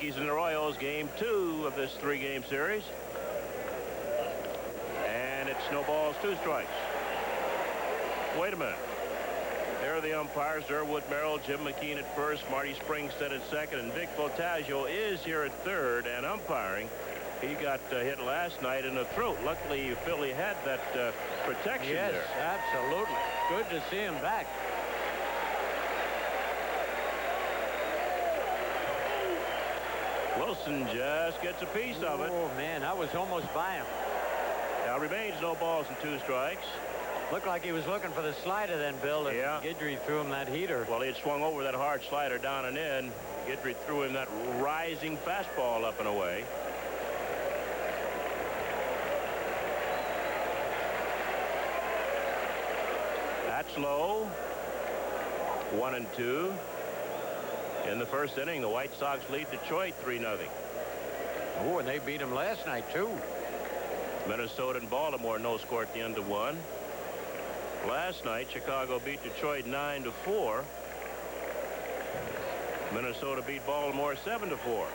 Yankees and the Royals, game 2 of this 3-game series. And it's no balls, 2 strikes. Wait a minute. There are the umpires, Durwood Merrill, Jim McKean at first, Marty Springstead at second, and Vic Voltaggio is here at third and umpiring. He got hit last night in the throat. Luckily, Philly had that protection there. Yes, absolutely. Good to see him back. Wilson just gets a piece of it. Oh, man, that was almost by him. Now remains no balls and 2 strikes. Looked like he was looking for the slider then, Bill. And yeah. Guidry threw him that heater. Well, he had swung over that hard slider down and in. Guidry threw him that rising fastball up and away. That's low. 1-2. In the first inning, the White Sox lead Detroit 3-0. Oh, and they beat him last night, too. Minnesota and Baltimore no score at the end of 1. Last night, Chicago beat Detroit 9-4. Minnesota beat Baltimore 7-4.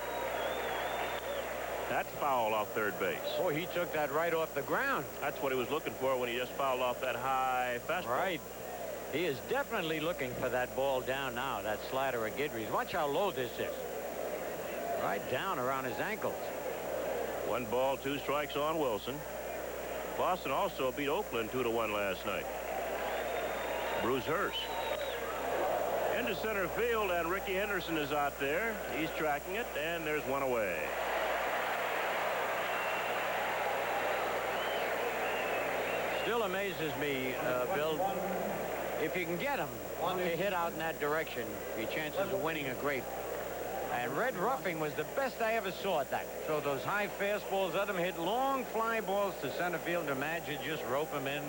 That's foul off third base. Oh, he took that right off the ground. That's what he was looking for when he just fouled off that high fastball. Right. He is definitely looking for that ball down now, that slider of Guidry's. Watch how low this is. Right down around his ankles. 1 ball, 2 strikes on Wilson. Boston also beat Oakland 2-1 last night. Bruce Hurst into center field, and Ricky Henderson is out there. He's tracking it, and there's 1 away. Still amazes me, Bill. If you can get him to hit out in that direction, your chances of winning are great. And Red Ruffing was the best I ever saw at that. Throw those high fastballs at him, hit long fly balls to center field, and imagine just rope him in.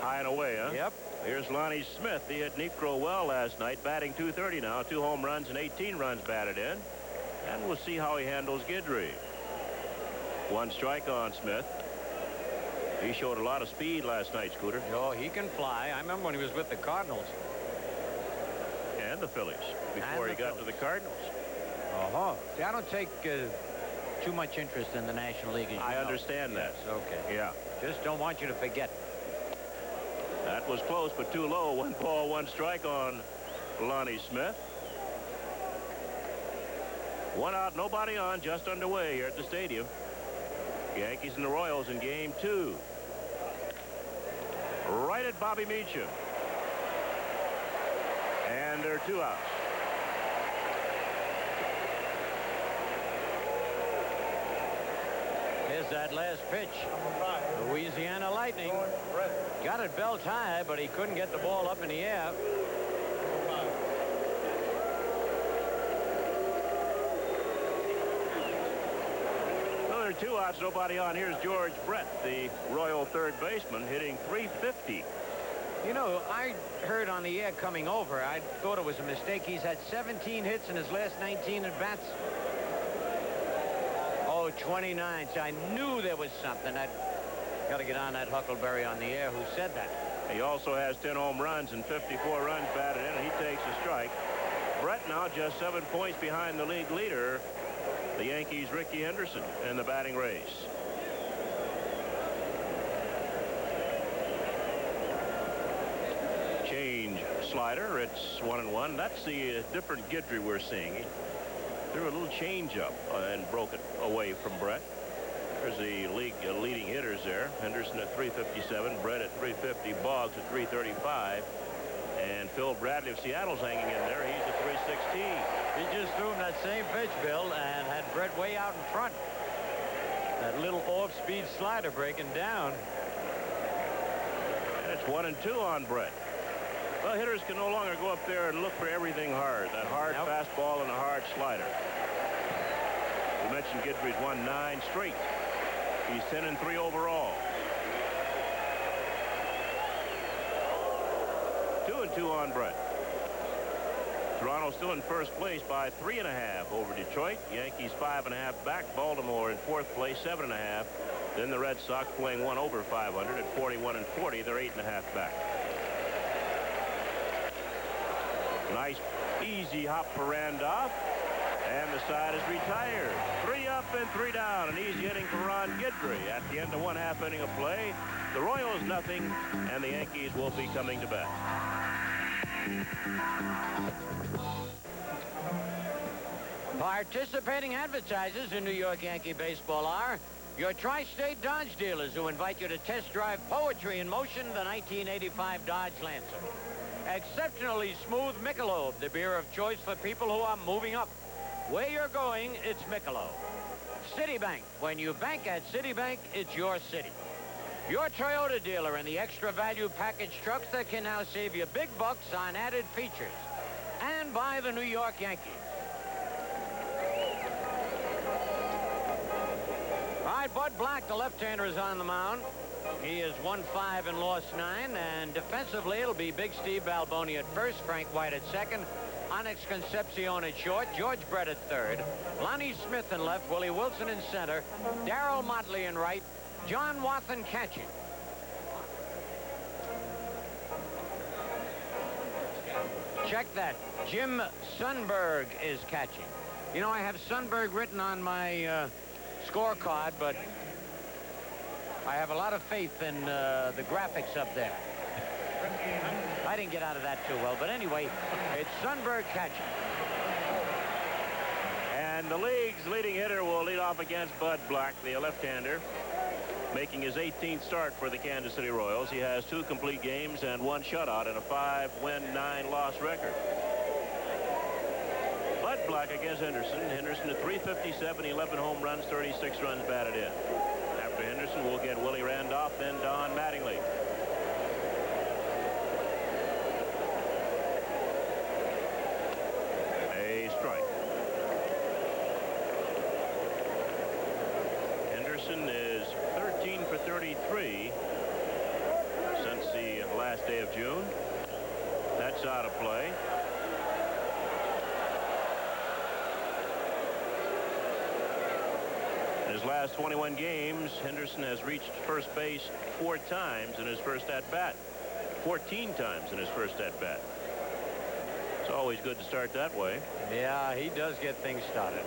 High and away, huh? Yep. Here's Lonnie Smith. He hit Niekro well last night, batting .230 now. 2 home runs and 18 runs batted in. And we'll see how he handles Guidry. 1 strike on Smith. He showed a lot of speed last night, Scooter. Oh, he can fly. I remember when he was with the Cardinals. And the Phillies, before he got to the Cardinals. Uh-huh. See, I don't take too much interest in the National League. I understand that. Yes, okay. Yeah. Just don't want you to forget. That was close, but too low. 1 ball, 1 strike on Lonnie Smith. 1 out, nobody on, just underway here at the stadium. Yankees and the Royals in game 2. Right at Bobby Meacham. And there are 2 outs. Here's that last pitch. Louisiana Lightning. Got it belt high, but he couldn't get the ball up in the air. Well, there are 2 outs, nobody on. Here's George Brett, the Royal third baseman, hitting .350. You know, I heard on the air coming over, I thought it was a mistake. He's had 17 hits in his last 19 at-bats. Oh, 29. So I knew there was something. I got to get on that Huckleberry on the air who said that. He also has 10 home runs and 54 runs batted in, and he takes a strike. Brett now just 7 points behind the league leader, the Yankees' Ricky Henderson, in the batting race. Change slider. It's 1-1. That's the different Guidry we're seeing. He threw a little change up and broke it away from Brett. There's the league leading hitters there. Henderson at .357, Brett at .350, Boggs at .335, and Phil Bradley of Seattle's hanging in there. He's at .316. He just threw him that same pitch, Bill, and had Brett way out in front. That little off-speed slider breaking down. And it's 1-2 on Brett. Well, hitters can no longer go up there and look for everything hard. That hard fastball and a hard slider. We mentioned Guidry's won 9 straight. He's 10-3 overall. 2-2 on Brett. Toronto still in first place by 3.5 over Detroit. Yankees 5.5 back. Baltimore in fourth place, 7.5. Then the Red Sox playing 1 over 500 at 41-40. They're 8.5 back. Nice easy hop for Randolph. And the side is retired. 3 up and 3 down. An easy inning for Ron Guidry. At the end of 1/2 inning of play, the Royals nothing, and the Yankees will be coming to bat. Participating advertisers in New York Yankee baseball are your Tri-State Dodge dealers, who invite you to test drive Poetry in Motion, the 1985 Dodge Lancer. Exceptionally smooth Michelob, the beer of choice for people who are moving up. Where you're going, it's Michelob. Citibank. When you bank at Citibank, it's your city. Your Toyota dealer in the extra value package trucks that can now save you big bucks on added features. And by the New York Yankees. All right, Bud Black, the left-hander, is on the mound. He is 1-5 and lost 9, and defensively it'll be Big Steve Balboni at first, Frank White at second, Onyx Concepcion at short, George Brett at third, Lonnie Smith in left, Willie Wilson in center, Darrell Motley in right, John Wathan catching. Check that. Jim Sundberg is catching. You know, I have Sundberg written on my scorecard, but I have a lot of faith in the graphics up there. I didn't get out of that too well, but anyway, it's Sundberg catching. And the league's leading hitter will lead off against Bud Black, the left-hander, making his 18th start for the Kansas City Royals. He has 2 complete games and 1 shutout and a 5-win, 9-loss record. Bud Black against Henderson. Henderson at 357, 11 home runs, 36 runs batted in. After Henderson, we'll get Willie Randolph, then Don Mattingly. A strike. Henderson is 13 for 33 since the last day of June. That's out of play. In his last 21 games, Henderson has reached first base 4 times in his first at-bat. 14 times in his first at-bat. It's always good to start that way. Yeah, he does get things started.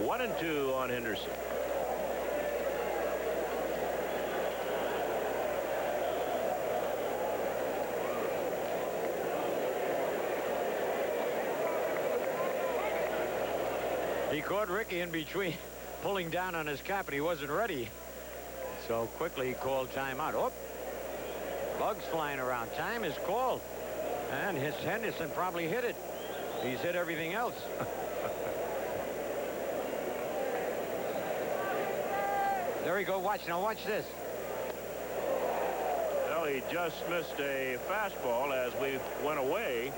One and 2 on Henderson. He caught Ricky in between, pulling down on his cap, and he wasn't ready. So quickly he called timeout. Oh, bugs flying around. Time is called. And his Henderson probably hit it. He's hit everything else. There we go. Watch. Now watch this. Well, he just missed a fastball as we went away.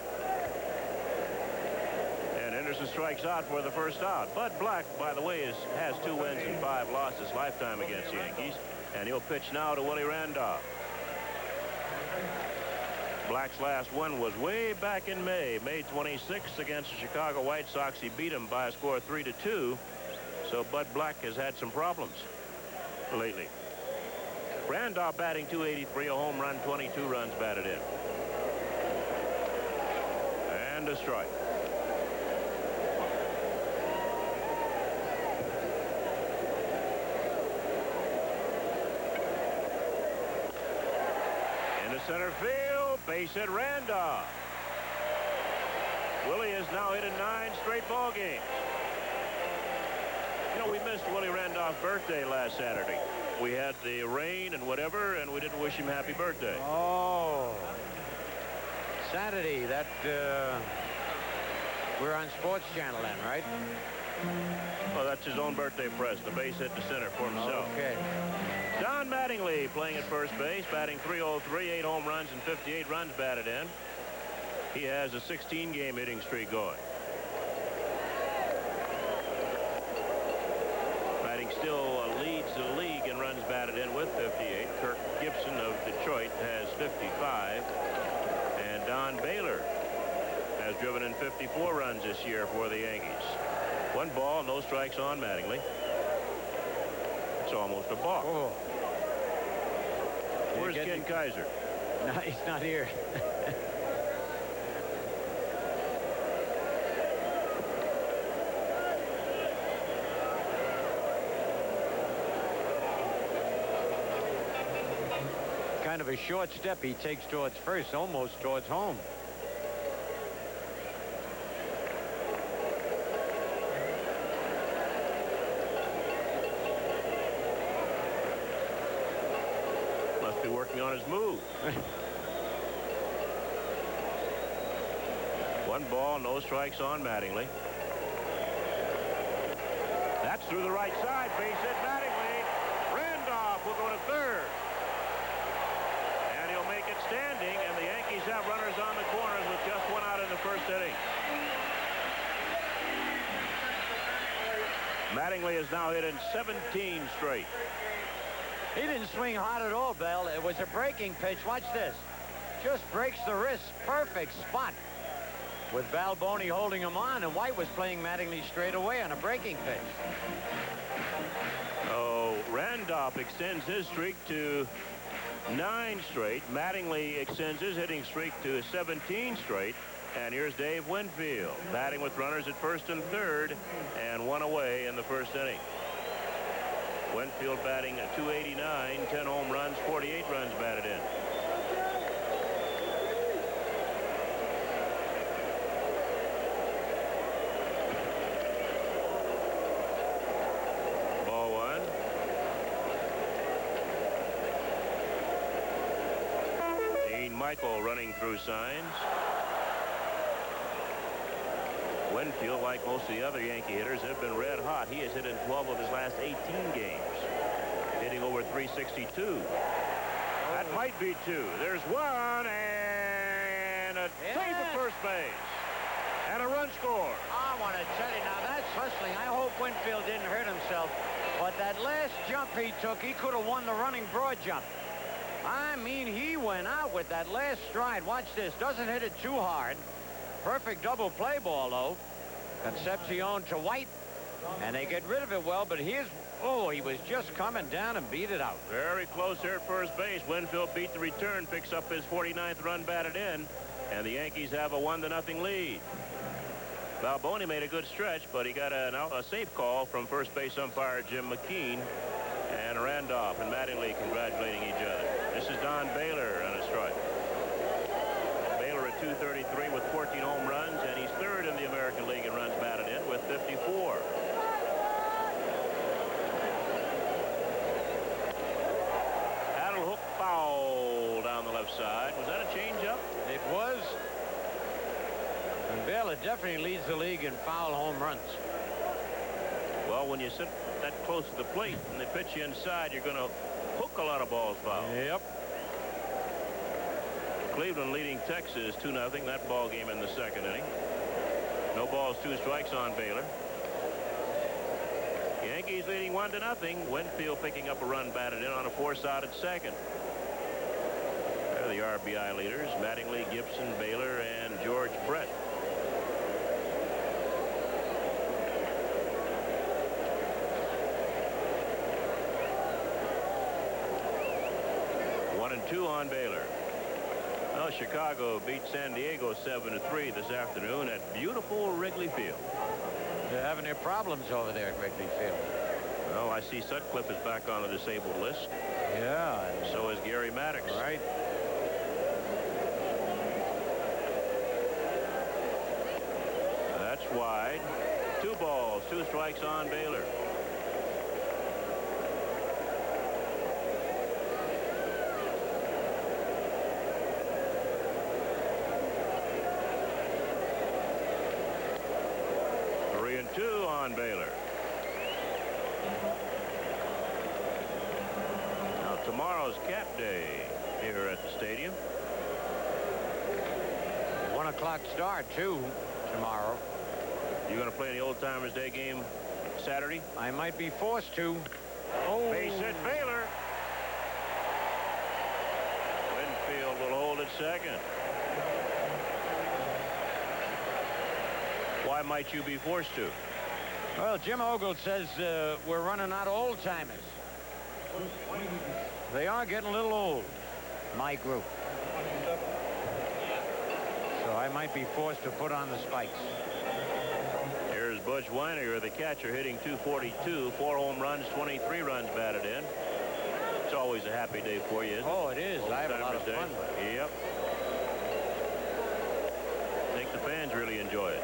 And Henderson strikes out for the first out. Bud Black, by the way, has 2 wins and 5 losses lifetime against the Yankees. And he'll pitch now to Willie Randolph. Black's last win was way back in May 26th against the Chicago White Sox. He beat them by a score of 3-2. So Bud Black has had some problems lately. Randolph batting .283, a home run, 22 runs batted in. And a strike. Into center field, base hit Randolph. Willie has now hit in 9 straight ball games. You know, we missed Willie Randolph's birthday last Saturday. We had the rain and whatever, and we didn't wish him happy birthday. Oh, Saturday. That we're on Sports Channel then, right? Oh, that's his own birthday present. The base hit to center for himself. Okay. Don Mattingly playing at first base, batting .303, 8 home runs and 58 runs batted in. He has a 16-game hitting streak going. Still leads the league in runs batted in with 58. Kirk Gibson of Detroit has 55. And Don Baylor has driven in 54 runs this year for the Yankees. 1 ball, no strikes on Mattingly. It's almost a balk. Oh. Where's Ken Kaiser? No, he's not here. Kind of a short step he takes towards first, almost towards home. Must be working on his move. 1 ball, no strikes on Mattingly. That's through the right side. Base hit Mattingly. Randolph will go to third. And he'll make it standing, and the Yankees have runners on the corners with just 1 out in the first inning. Mattingly has now hit in 17 straight. He didn't swing hard at all, Bell. It was a breaking pitch. Watch this. Just breaks the wrist. Perfect spot. With Balboni holding him on, and White was playing Mattingly straight away on a breaking pitch. Oh, Randolph extends his streak to 9 straight. Mattingly extends his hitting streak to 17 straight. And here's Dave Winfield batting with runners at first and third, and 1 away in the first inning. Winfield batting at .289, 10 home runs, 48 runs batted in. Ball 1. Dean Michael running through signs. Winfield, like most of the other Yankee hitters, have been red hot. He has hit in 12 of his last 18 games, hitting over .362. That might be 2. There's 1, and a save at first base, and a run score. I want to tell you now, that's hustling. I hope Winfield didn't hurt himself, but that last jump he took, he could have won the running broad jump. I mean, he went out with that last stride. Watch this. Doesn't hit it too hard. Perfect double play ball, though. Concepcion to White, and they get rid of it well, but he was just coming down and beat it out. Very close here at first base. Winfield beat the return, picks up his 49th run batted in, and the Yankees have a 1-0 lead. Balboni made a good stretch, but he got a safe call from first base umpire Jim McKean, and Randolph and Mattingly congratulating each other. This is Don Baylor on a strike. Baylor at .233 with 14 home runs, and he's third in the American League in runs batted in with 54. Paddle hook foul down the left side. Was that a changeup? It was. And Baylor definitely leads the league in foul home runs. Well, when you sit that close to the plate and they pitch you inside, you're going to hook a lot of balls foul. Yep. Cleveland leading Texas 2-0. That ball game in the second inning. No balls, 2 strikes on Baylor. Yankees leading 1-0. Winfield picking up a run batted in on a force out at second. They're the RBI leaders: Mattingly, Gibson, Baylor, and George Brett. One and 2 on Baylor. Well, Chicago beat San Diego 7-3 this afternoon at beautiful Wrigley Field. They're having their problems over there at Wrigley Field. Well, I see Sutcliffe is back on the disabled list. Yeah. So is Gary Maddox. Right. That's wide. 2 balls, 2 strikes on Baylor. On Baylor. Now tomorrow's Cat Day here at the stadium. 1 o'clock start too tomorrow. You going to play in the Old Timers Day game Saturday? I might be forced to. Oh, base hit Baylor. Winfield will hold at second. Why might you be forced to? Well, Jim Ogle says we're running out of old timers. They are getting a little old, my group. so I might be forced to put on the spikes. Here's Butch Weiniger, the catcher, hitting .242, 4 home runs, 23 runs batted in. It's always a happy day for you, isn't it? Oh, it is. I have a lot of Day. fun with it. Yep. I think the fans really enjoy it.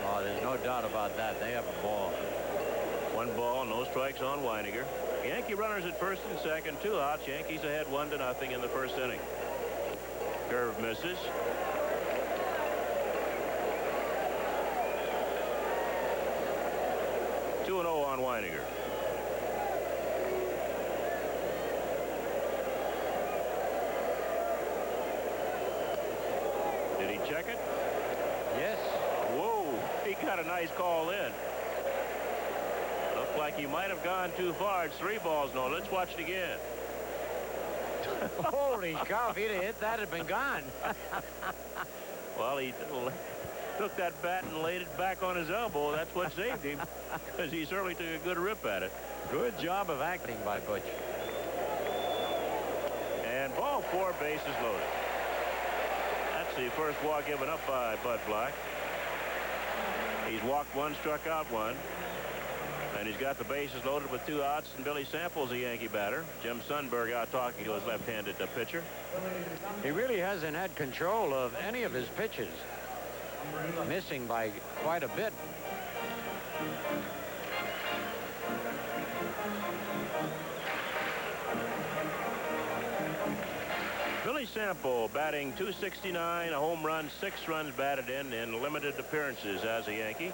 Oh, there's no doubt about that. They have a ball. 1 ball, no strikes on Weiniger. Yankee runners at first and second, 2 outs. Yankees ahead 1-0 in the first inning. Curve misses. Two and 0 on Weiniger. Did he check it? Yes. Whoa, he got a nice call in. Looked like he might have gone too far. It's 3 balls, no. Let's watch it again. Holy cow, if he'd have hit that, it'd been gone. Well, he took that bat and laid it back on his elbow. That's what saved him, because he certainly took a good rip at it. Good job of acting by Butch. And ball 4, bases loaded. That's the first walk given up by Bud Black. He's walked 1, struck out 1. And he's got the bases loaded with 2 outs, and Billy Sample's a Yankee batter. Jim Sundberg out talking to his left-handed pitcher. He really hasn't had control of any of his pitches. Missing by quite a bit. Billy Sample batting .269, a home run, 6 runs batted in limited appearances as a Yankee.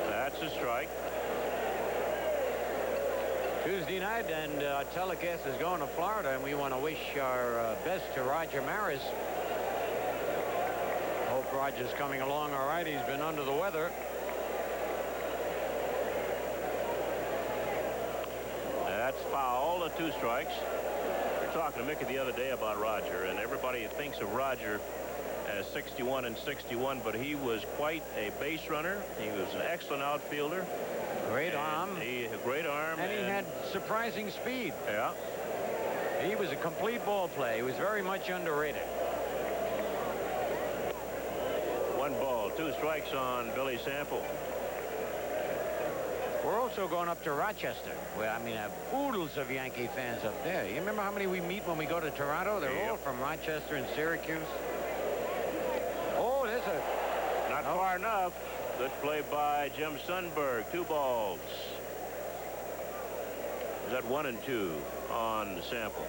That's a strike. Tuesday night, and telecast is going to Florida, and we want to wish our best to Roger Maris. Hope Roger's coming along all right. He's been under the weather. That's foul, 2 strikes. We were talking to Mickey the other day about Roger, and everybody thinks of Roger as 61 and 61, but he was quite a base runner. He was an excellent outfielder. Great arm. A great arm. And he had surprising speed. Yeah. He was a complete ball play. He was very much underrated. 1 ball, 2 strikes on Billy Sample. We're also going up to Rochester, where, I mean, have oodles of Yankee fans up there. You remember how many we meet when we go to Toronto? They're all from Rochester and Syracuse. Oh, there's a... Not far enough. Good play by Jim Sundberg. 2 balls. Is that 1 and 2 on the Sample?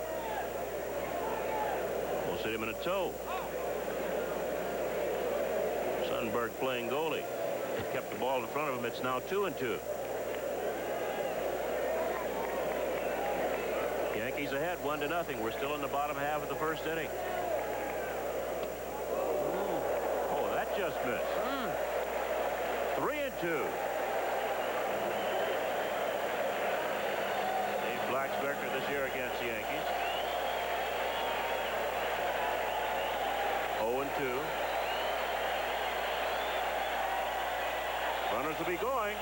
We'll sit him in a toe. Sundberg playing goalie. Kept the ball in front of him. It's now 2 and 2. Yankees ahead 1-0. We're still in the bottom half of the first inning. Oh, that just missed. 3 and 2. Dave Black's record this year against the Yankees. 0 and 2. Runners will be going.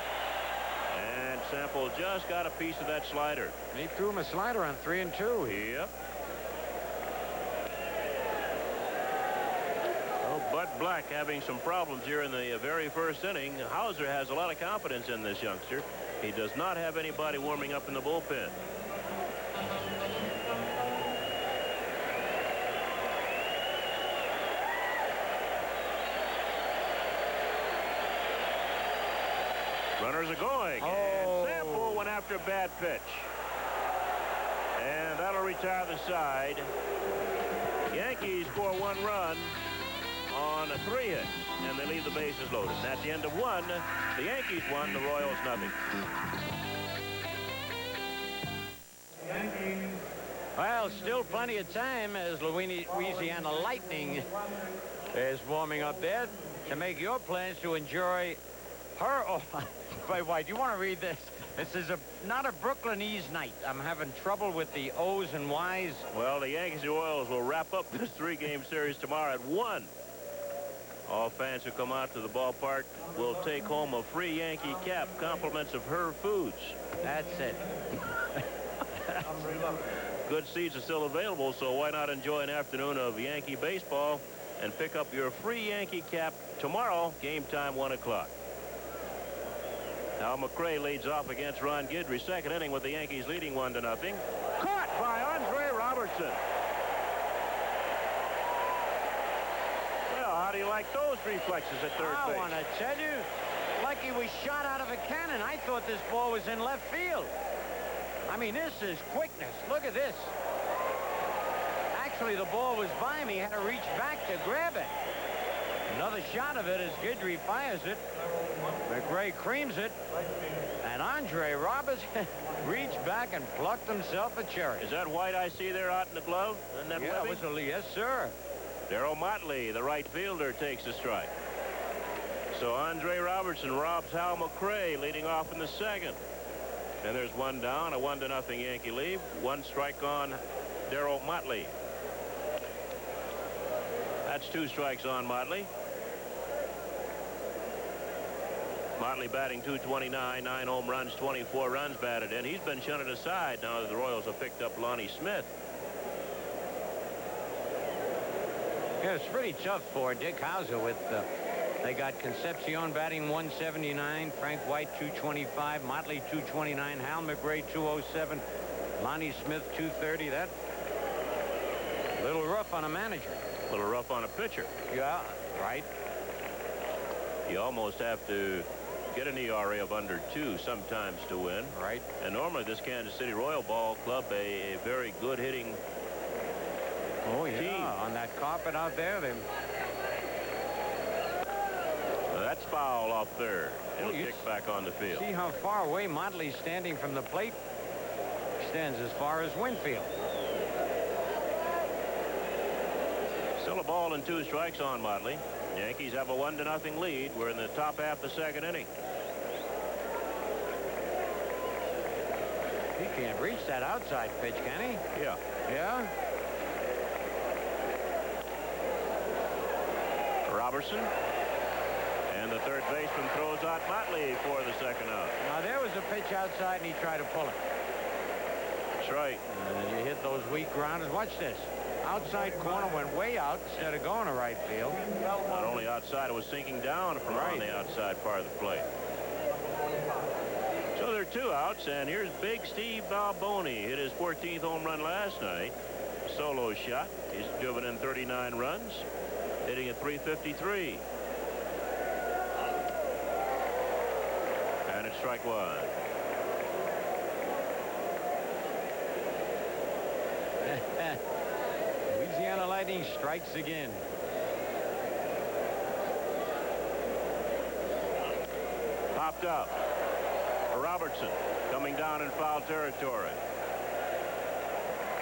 And Sample just got a piece of that slider. He threw him a slider on 3 and 2. Yep. Bud Black having some problems here in the very first inning. Hauser has a lot of confidence in this youngster. He does not have anybody warming up in the bullpen. Runners are going. And Sample went after a bad pitch. And that'll retire the side. Yankees score 1 run on 3 hits, and they leave the bases loaded. And at the end of 1, the Yankees won, the Royals nothing. Well, still plenty of time as Louisiana Lightning is warming up there to make your plans to enjoy her. Oh, wait, do you want to read this? This is not a Brooklynese night. I'm having trouble with the O's and Y's. Well, the Yankees and Royals will wrap up this 3-game series tomorrow at 1. All fans who come out to the ballpark will take home a free Yankee cap, compliments of Her Foods. That's it. Good seats are still available, so why not enjoy an afternoon of Yankee baseball and pick up your free Yankee cap tomorrow, game time 1 o'clock. Now McRae leads off against Ron Guidry, second inning with the Yankees leading 1-0. Caught by Andre Robertson. Well, how do you like those reflexes at third base? I want to tell you, like he was shot out of a cannon. I thought this ball was in left field. I mean, this is quickness. Look at this. Actually, the ball was by him. He had to reach back to grab it. Another shot of it as Guidry fires it. McRae creams it. And Andre Robertson reached back and plucked himself a cherry. Is that white I see there out in the glove? And that yeah, yes, sir. Darryl Motley, the right fielder, takes the strike. So Andre Robertson robs Hal McRae, leading off in the second. And there's one down, a 1-0 Yankee lead. One strike on Darryl Motley. That's 2 strikes on Motley. Motley batting .229, 9 home runs, 24 runs batted in. He's been shunted aside now that the Royals have picked up Lonnie Smith. Yeah, it's pretty tough for Dick Hauser with they got Concepcion batting .179, Frank White .225, Motley .229, Hal McRae .207, Lonnie Smith .230. That a little rough on a manager. A little rough on a pitcher. Yeah, right. You almost have to get an ERA of under 2 sometimes to win. Right. And normally this Kansas City Royal Ball Club, a very good hitting team. On that carpet out there. That's foul off third. It'll kick back on the field. See how far away Motley's standing from the plate. Stands as far as Winfield. Still a ball and 2 strikes on Motley. Yankees have a 1-0 lead. We're in the top half of the second inning. He can't reach that outside pitch, can he? Yeah. Yeah. Robertson. And the third baseman throws out Motley for the second out. Now there was a pitch outside and he tried to pull it. That's right. And you hit those weak grounders. Watch this. Outside corner went way out instead of going to right field. Not only outside, it was sinking down from on the outside part of the plate. So there are 2 outs, and here's Big Steve Balboni. Hit his 14th home run last night. Solo shot. He's driven in 39 runs, hitting at .353. And it's strike 1. Louisiana Lightning strikes again. Popped up for Robertson, coming down in foul territory.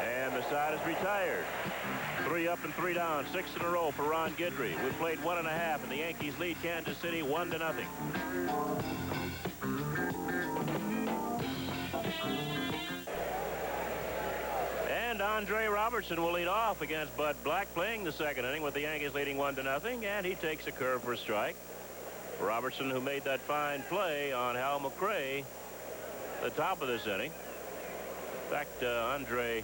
And the side is retired. 3 up and 3 down, 6 in a row for Ron Guidry. We played 1.5, and the Yankees lead Kansas City 1-0. And Andre Robertson will lead off against Bud Black, playing the second inning with the Yankees leading 1-0, and he takes a curve for a strike. Robertson, who made that fine play on Hal McRae the top of this inning. In fact, Andre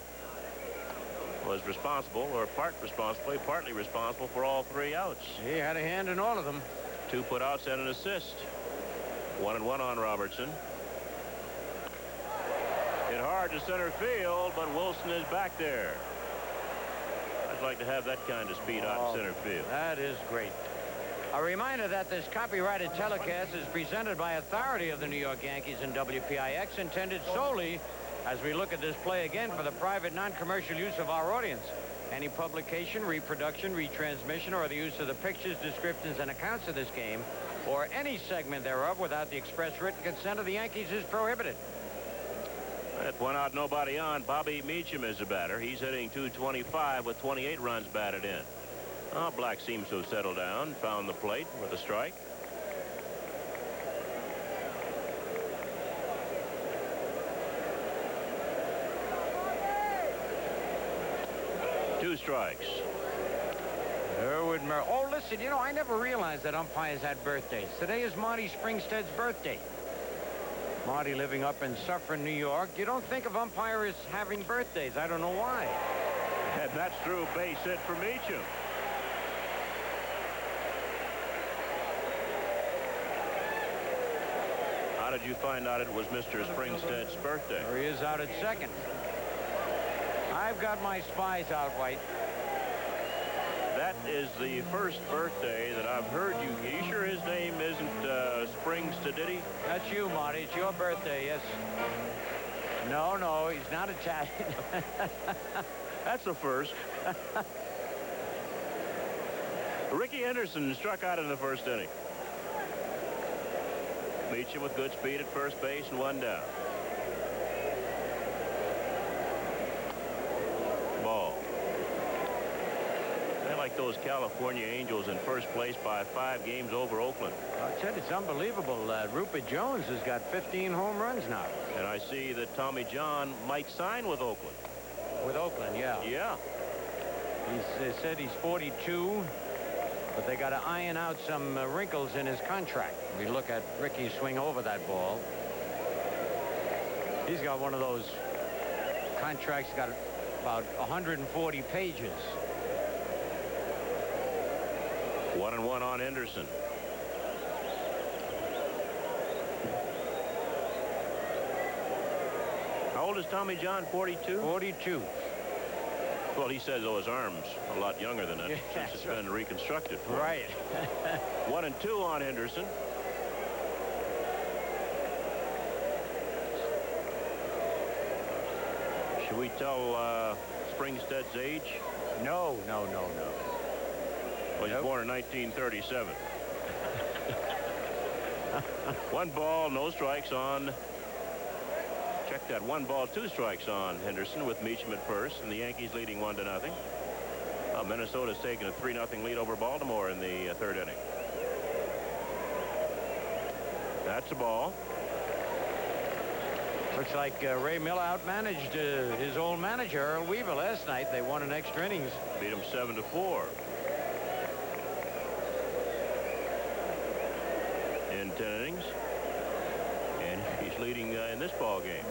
was responsible, or partly responsible for all 3 outs. He had a hand in all of them. 2 putouts and an assist. 1-1 on Robertson. Hit hard to center field, but Wilson is back there. I'd like to have that kind of speed out in center field. That is great. A reminder that this copyrighted telecast is presented by authority of the New York Yankees and WPIX, intended solely as we look at this play again for the private non-commercial use of our audience. Any publication, reproduction, retransmission, or the use of the pictures, descriptions, and accounts of this game, or any segment thereof without the express written consent of the Yankees is prohibited. At 1 out, nobody on. Bobby Meacham is the batter. He's hitting .225 with 28 runs batted in. Oh, Black seems to have settled down, found the plate with a strike. Two strikes. Oh, listen, you know, I never realized that umpires had birthdays. Today is Marty Springstead's birthday. Marty living up in Suffern, New York. You don't think of umpires having birthdays. I don't know why. And that's true. Base hit for Meacham. How did you find out it was Mr. Springstead's birthday? There he is out at second. I've got my spies out, White. That is the first birthday that I've heard you. Are you sure his name isn't Springstead? That's you, Marty. It's your birthday, yes. No, he's not Italian. That's the first. Ricky Henderson struck out in the first inning. Meacham with good speed at first base and one down. Ball. They're like those California Angels in first place by 5 games over Oakland. I said it's unbelievable. Rupert Jones has got 15 home runs now. And I see that Tommy John might sign with Oakland. With Oakland, yeah. Yeah. He said he's 42, but they got to iron out some wrinkles in his contract. We look at Ricky swing over that ball. He's got one of those contracts, got about 140 pages. 1-1 on Henderson. How old is Tommy John? 42? 42. Well, he says, oh, his arm's a lot younger than that, since it's been reconstructed. Right. 1-2 on Henderson. Should we tell Springstead's age? No. Well, he's born in 1937. 1 ball, no strikes on. Check that. 1 ball, 2 strikes on Henderson with Meacham at first, and the Yankees leading 1-0. Minnesota's taken a 3-0 lead over Baltimore in the 3rd inning. That's a ball. Looks like Ray Miller outmanaged his old manager, Earl Weaver, last night. They won in extra innings. Beat him 7-4. In 10 innings. And he's leading in this ball game.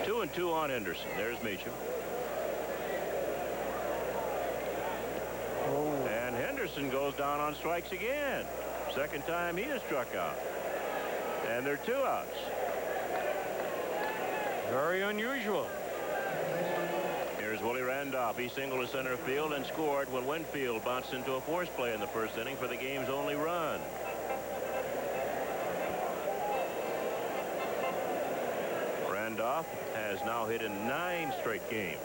Two and 2 on Henderson. There's Meacham. And Henderson goes down on strikes again. Second time he has struck out. And there are 2 outs. Very unusual. Here's Willie Randolph. He singled to center field and scored when Winfield bounced into a force play in the first inning for the game's only run. Randolph has now hit in 9 straight games.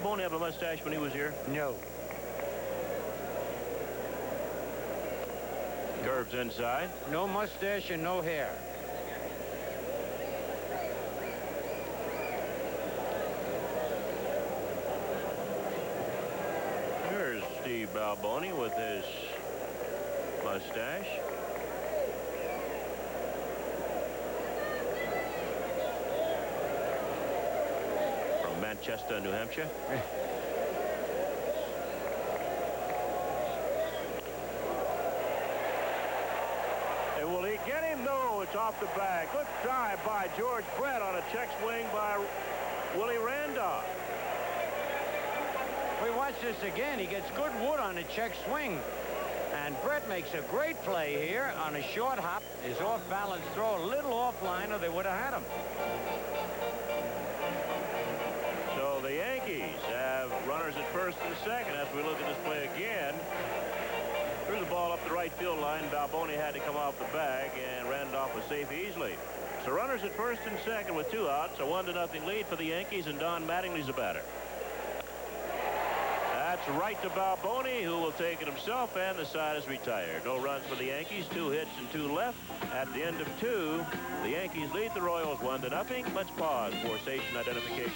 Boney have a mustache when he was here? No. Curves inside. No mustache and no hair. Here's Steve Balboni with his mustache. Manchester, New Hampshire. And will he get him? No, it's off the bag. Good drive by George Brett on a check swing by Willie Randolph. We watch this again. He gets good wood on a check swing. And Brett makes a great play here on a short hop. His off-balance throw a little offline or they would have had him. The Yankees have runners at first and second as we look at this play again. Threw the ball up the right field line. Balboni had to come off the bag, and Randolph was safe easily. So runners at first and second with 2 outs. A 1-0 lead for the Yankees, and Don Mattingly's the batter. That's right to Balboni, who will take it himself, and the side is retired. No runs for the Yankees. 2 hits and 2 left. At the end of 2, the Yankees lead the Royals 1-0. Let's pause for station identification.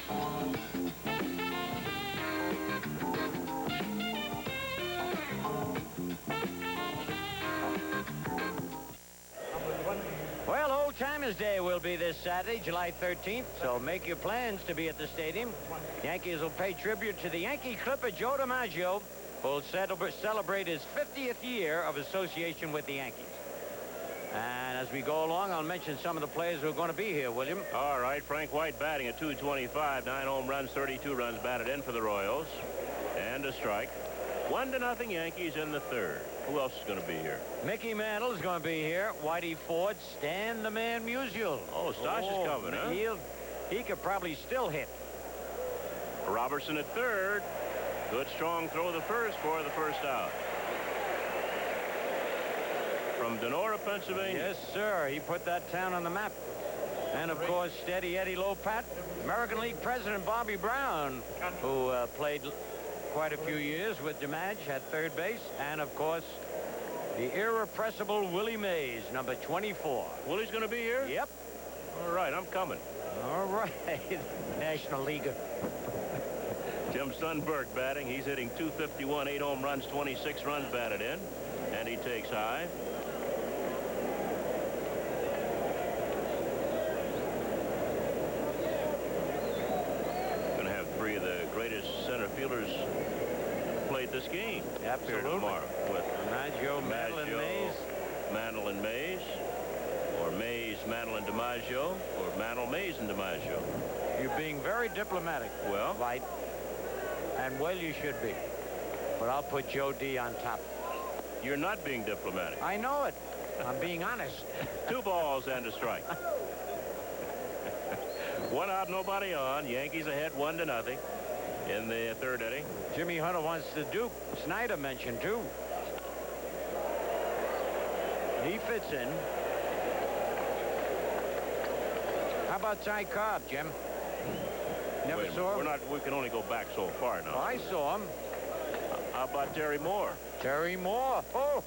Winners' Day will be this Saturday, July 13th, so make your plans to be at the stadium. Yankees will pay tribute to the Yankee Clipper Joe DiMaggio, who will celebrate his 50th year of association with the Yankees. And as we go along, I'll mention some of the players who are going to be here, William. All right, Frank White batting at .225, 9 home runs, 32 runs batted in for the Royals, and a strike. 1-0 Yankees in the third. Who else is going to be here? Mickey Mantle is going to be here. Whitey Ford, Stan the Man Musial. Oh, Stosh is coming, huh? He could probably still hit. Robertson at third. Good strong throw the first for the first out. From Donora, Pennsylvania. Yes, sir. He put that town on the map. And, of course, Steady Eddie Lopat, American League President Bobby Brown, who played quite a few years with DiMaggio at third base. And, of course, the irrepressible Willie Mays, number 24. Willie's going to be here? Yep. All right, I'm coming. All right. National Leaguer. Jim Sundberg batting. He's hitting .251, 8 home runs, 26 runs batted in. And he takes high. Center fielders played this game. Absolutely. Tomorrow with DiMaggio, Mantle, and Mays. Mantle and Mays, or Mays, Mantle and DiMaggio, or Mantle, Mays, and DiMaggio. You're being very diplomatic. Well, White. And well, you should be. But I'll put Joe D on top. You're not being diplomatic. I know it. I'm being honest. 2 balls and a strike. 1 out, nobody on. Yankees ahead 1-0. In the third inning. Jimmy Hunter wants the Duke. Snyder mentioned, too. He fits in. How about Ty Cobb, Jim? Never saw him? We can only go back so far now. Oh, I saw him. How about Terry Moore? Terry Moore. Oh.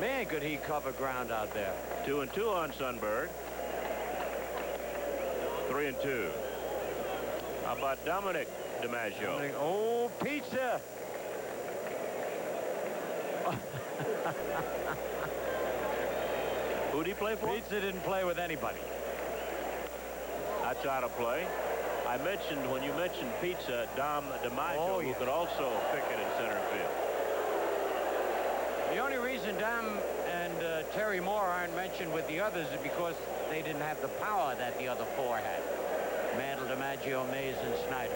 Man, could he cover ground out there. 2-2 on Sundberg. 3-2. How about Dominic DiMaggio? Oh, pizza. Who'd he play for? Pizza didn't play with anybody. That's out of play. I mentioned, when you mentioned Pizza, Dom DiMaggio, who could also pick it in center field. The only reason Dom and Terry Moore aren't mentioned with the others is because they didn't have the power that the other 4 had. Mantle, DiMaggio, Mays, and Snyder.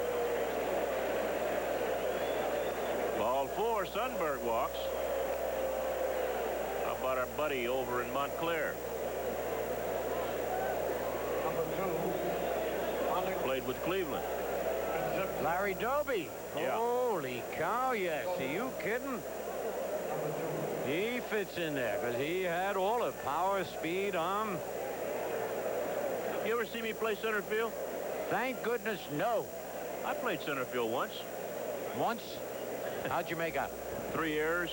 Ball 4, Sundberg walks. How about our buddy over in Montclair? Played with Cleveland. Larry Doby. Yeah. Holy cow, yes. Are you kidding? He fits in there because he had all the power, speed, arm. You ever see me play center field? Thank goodness, no. I played center field once. Once? How'd you make out? 3 years.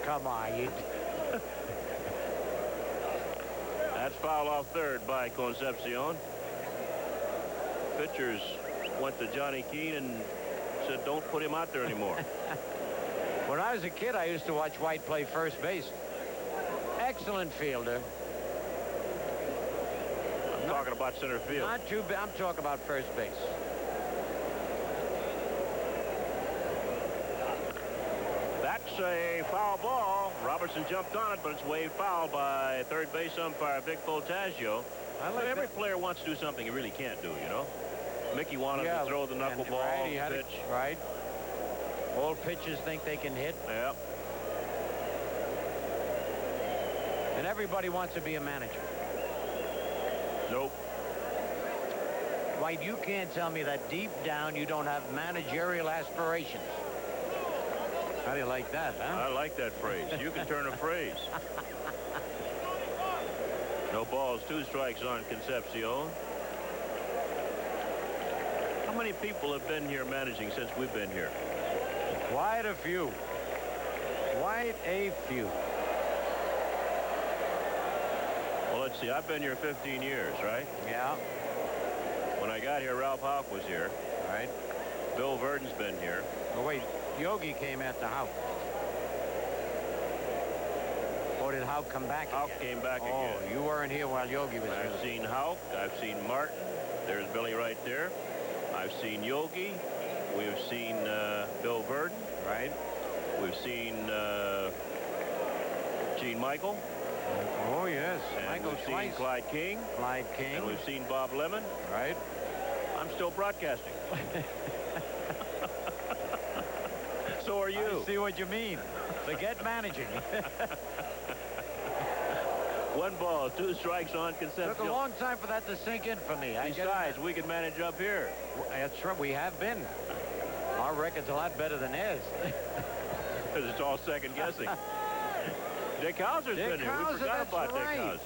Come on, you. That's foul off third by Concepcion. Pitchers went to Johnny Keane and said, don't put him out there anymore. When I was a kid, I used to watch White play first base. Excellent fielder. I'm talking about center field. Not too bad. I'm talking about first base. That's a foul ball. Robertson jumped on it, but it's waved foul by third base umpire Vic Voltaggio. Every player wants to do something he really can't do, you know. Mickey wanted to throw the knuckleball pitch. Right. All pitchers think they can hit. Yeah. And everybody wants to be a manager. Nope. White, you can't tell me that deep down you don't have managerial aspirations. How do you like that, huh? I like that phrase. You can turn a phrase. No balls, 2 strikes on Concepcion. How many people have been here managing since we've been here? Quite a few. Quite a few. Well, let's see. I've been here 15 years, right? Yeah. When I got here, Ralph Houck was here. Right. Bill Verdon's been here. Oh, wait. Yogi came at the house. Or did Houck come back Houck again? came back Oh, again. you weren't here while Yogi was I've here. seen Houck. I've seen Martin. There's Billy right there. I've seen Yogi. We've seen Bill Verdon. Right. We've seen Gene Michael. Oh, yes. And Michael we've twice. seen Clyde King. Clyde King. And we've seen Bob Lemon. Right. I'm still broadcasting. So are you. I see what you mean. Forget managing. 1 ball, 2 strikes on Concepcion. Took a long time for that to sink in for me. Besides, we can manage up here. That's right. We have been. Our record's a lot better than theirs. Because it's all second guessing. Dick Hauser's been here. We forgot about Dick Hauser.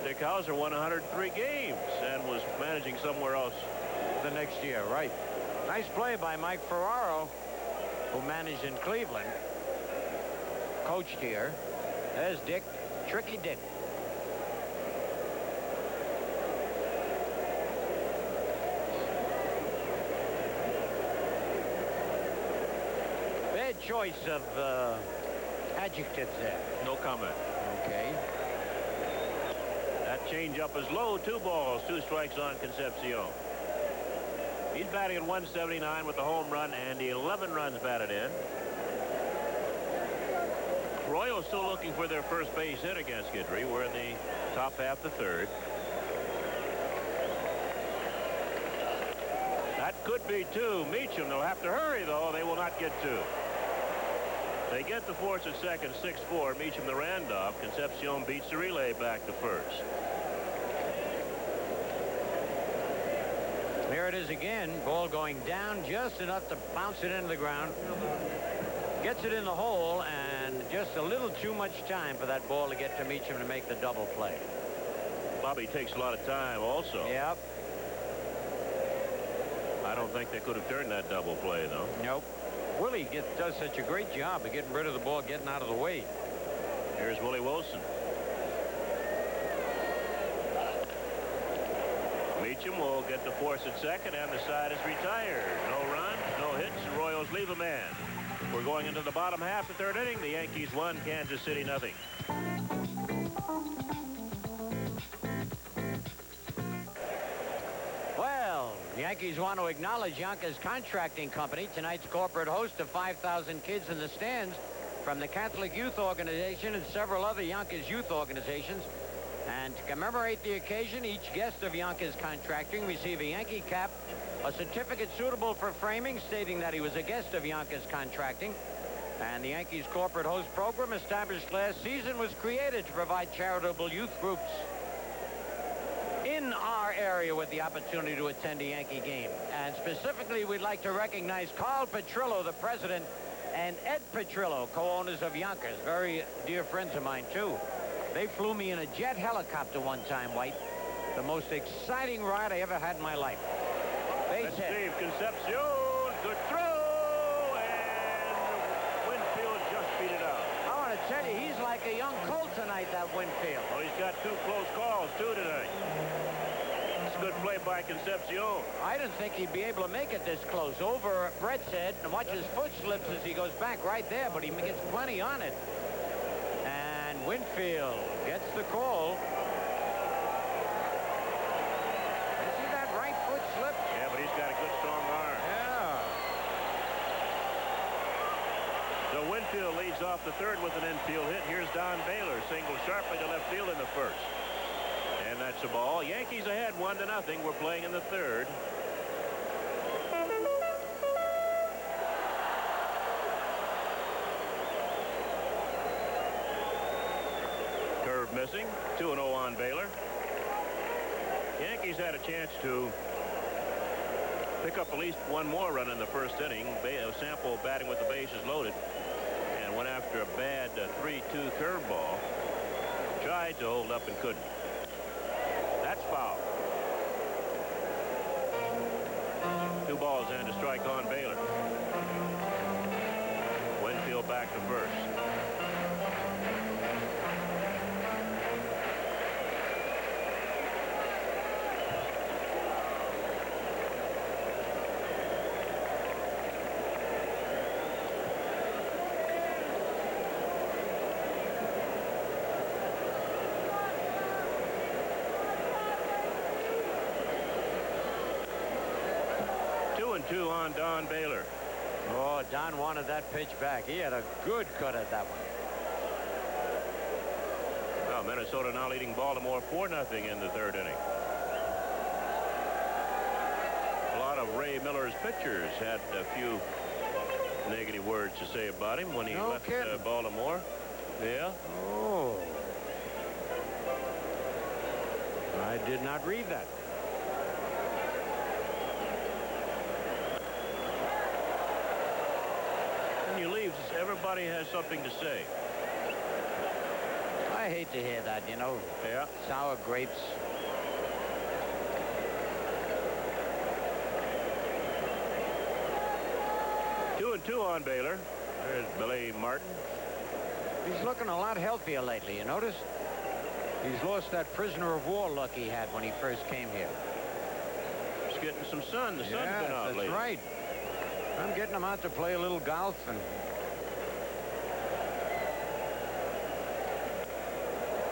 Dick Hauser won 103 games and was managing somewhere else the next year. Right. Nice play by Mike Ferraro, who managed in Cleveland. Coached here. There's Dick. Tricky Dick. Bad choice of adjectives there. No comment. Okay. That changeup is low. 2 balls, 2 strikes on Concepcion. He's batting at 179 with the home run and 11 runs batted in. Royals still looking for their first base hit against Guidry. We're in the top half the 3rd. That could be 2. Meacham, they'll have to hurry, though. They will not get 2. They get the force at second, 6-4. Meacham the Randolph. Concepcion beats the relay back to first. There it is again. Ball going down just enough to bounce it into the ground. Gets it in the hole, and just a little too much time for that ball to get to Meacham to make the double play. Bobby takes a lot of time also. Yep. I don't think they could have turned that double play, though. Nope. Willie does such a great job of getting rid of the ball, getting out of the way. Here's Willie Wilson. Meacham will get the force at second, and the side is retired. No runs, no hits. The Royals leave a man. We're going into the bottom half of the 3rd inning. The Yankees 1, Kansas City 0. Well, the Yankees want to acknowledge Yonkers Contracting Company, tonight's corporate host of 5,000 kids in the stands from the Catholic Youth Organization and several other Yonkers youth organizations. And to commemorate the occasion, each guest of Yonkers Contracting receive a Yankee cap, a certificate suitable for framing stating that he was a guest of Yonkers Contracting. And the Yankees corporate host program, established last season, was created to provide charitable youth groups in our area with the opportunity to attend a Yankee game. And specifically, we'd like to recognize Carl Petrillo, the president, and Ed Petrillo, co-owners of Yonkers, very dear friends of mine, too. They flew me in a jet helicopter one time, White. The most exciting ride I ever had in my life. That's Steve Concepcion. Good throw, and Winfield just beat it out. I want to tell you, he's like a young Colt tonight, that Winfield. Well, he's got 2 close calls, too, tonight. It's a good play by Concepcion. I didn't think he'd be able to make it this close. Over Brett's head, and watch his foot slips as he goes back right there, but he gets plenty on it. And Winfield gets the call. You see that right foot slip? Yeah, but he's got a good, strong arm. Yeah. So Winfield leads off the 3rd with an infield hit. Here's Don Baylor, single sharply to left field in the 1st. And that's a ball. Yankees ahead 1-0. We're playing in the 3rd. Curve missing. 2-0 on Baylor. Yankees had a chance to pick up at least 1 more run in the 1st inning. Sample batting with the bases loaded and went after a bad 3-2 curveball. Tried to hold up and couldn't. That's foul. 2 balls and a strike on Baylor. Winfield back to first. 2-2 on Don Baylor. Oh, Don wanted that pitch back. He had a good cut at that one. Well, Minnesota now leading Baltimore 4-0 in the third inning. A lot of Ray Miller's pitchers had a few negative words to say about him when he left Baltimore. Yeah. Oh. I did not read that. When you leave, everybody has something to say. I hate to hear that, you know. Yeah. Sour grapes. Two and 2 on Baylor. There's Billy Martin. He's looking a lot healthier lately, you notice? He's lost that prisoner of war look he had when he first came here. He's getting some sun. The sun's been out lately. That's right. I'm getting him out to play a little golf. And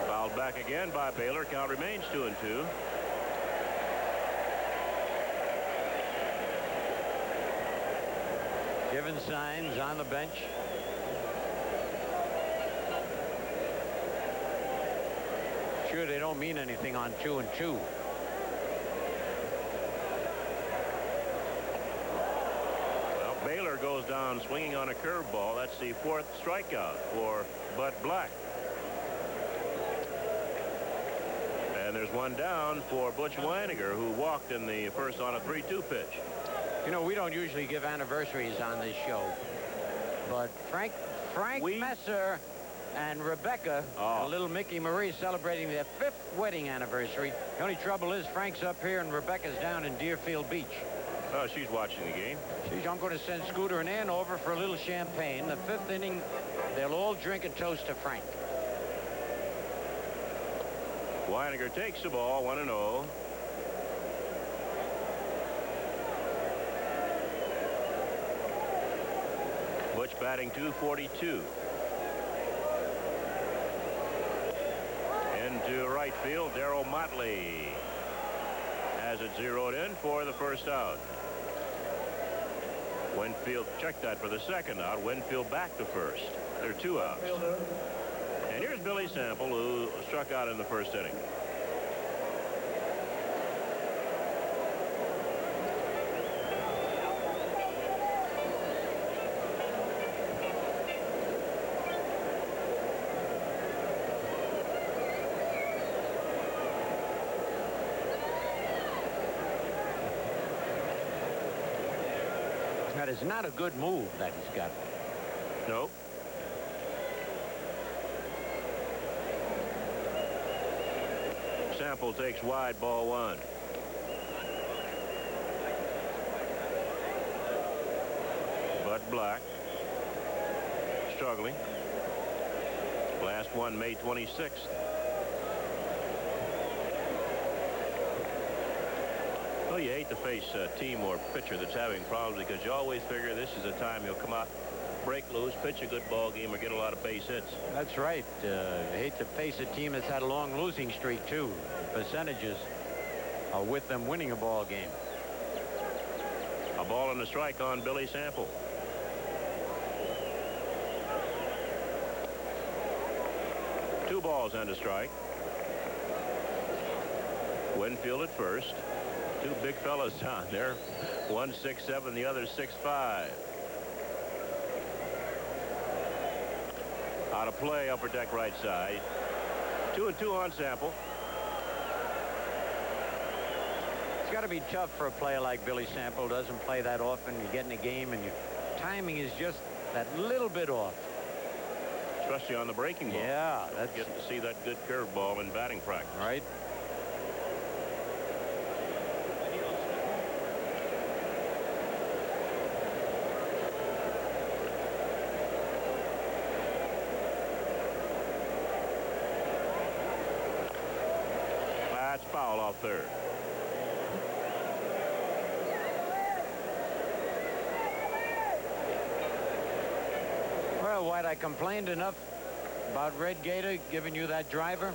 fouled back again by Baylor. Count remains 2 and 2. giving signs on the bench. Sure, they don't mean anything on 2 and 2. Well, Baylor goes down swinging on a curveball. That's the 4th strikeout for Bud Black. And there's one down for Butch Weiniger, who walked in the first on a 3-2 pitch. You know, we don't usually give anniversaries on this show, but Frank Messer and Rebecca, little Mickey Marie, celebrating their 5th wedding anniversary. The only trouble is Frank's up here and Rebecca's down in Deerfield Beach. Oh, she's watching the game. I'm going to send Scooter and Ann over for a little champagne. The 5th inning, they'll all drink and toast to Frank. Weiniger takes the ball, 1-0. Butch batting .242. Into right field, Darryl Motley has it zeroed in for the first out. Winfield, check that for the second out. Winfield back to first. There are 2 outs. And here's Billy Sample, who struck out in the first inning. That is not a good move that he's got. No. Sample takes wide, ball 1. Bud Black struggling. Last one May 26th. Well, you hate to face a team or pitcher that's having problems because you always figure this is a time you'll come out, break loose, pitch a good ball game, or get a lot of base hits. That's right. I hate to face a team that's had a long losing streak, too. The percentages are with them winning a ball game. A ball and a strike on Billy Sample. Two balls and a strike. Winfield at first. 2 big fellas down there. One 6'7", the other 6'5". Out of play, upper deck right side. 2 and 2 on Sample. It's got to be tough for a player like Billy Sample. Doesn't play that often. You get in a game and your timing is just that little bit off. Especially on the breaking ball. Yeah, that's getting to see that good curveball in batting practice. Right. That's foul off third. Well, White, I complained enough about Red Gator giving you that driver.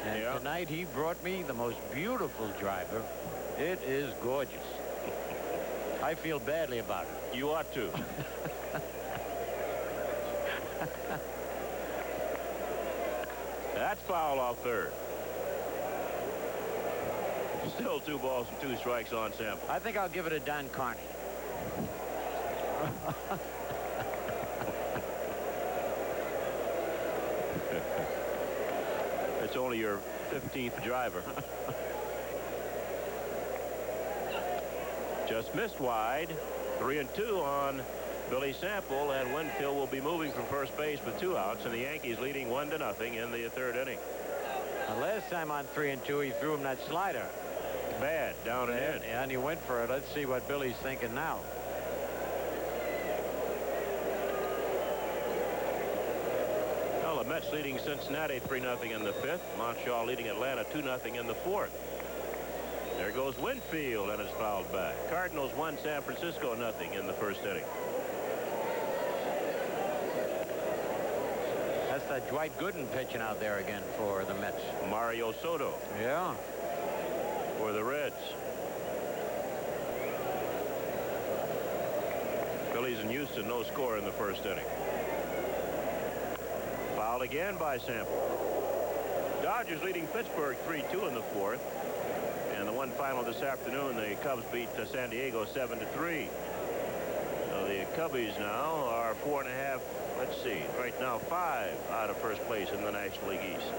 And tonight he brought me the most beautiful driver. It is gorgeous. I feel badly about it. You ought to. That's foul off third. Still 2 balls and 2 strikes on Sample. I think I'll give it to Don Carney. It's only your 15th driver. Just missed wide. 3-2 on Billy Sample, and Winfield will be moving from first base with 2 outs, and the Yankees leading 1-0 in the 3rd inning. The last time on 3-2, he threw him that slider. Bad, down and in. Yeah, and he went for it. Let's see what Billy's thinking now. Well, the Mets leading Cincinnati 3-0 in the 5th. Montreal leading Atlanta 2-0 in the 4th. There goes Winfield, and it's fouled back. Cardinals 1, San Francisco 0 in the 1st inning. That's that Dwight Gooden pitching out there again for the Mets. Mario Soto. Yeah. For the Reds. Phillies and Houston, no score in the 1st inning. Fouled again by Sample. Dodgers leading Pittsburgh 3-2 in the 4th. And the one final this afternoon, the Cubs beat San Diego 7-3. So the Cubbies now are 4.5. Let's see, right now 5 out of first place in the National League East.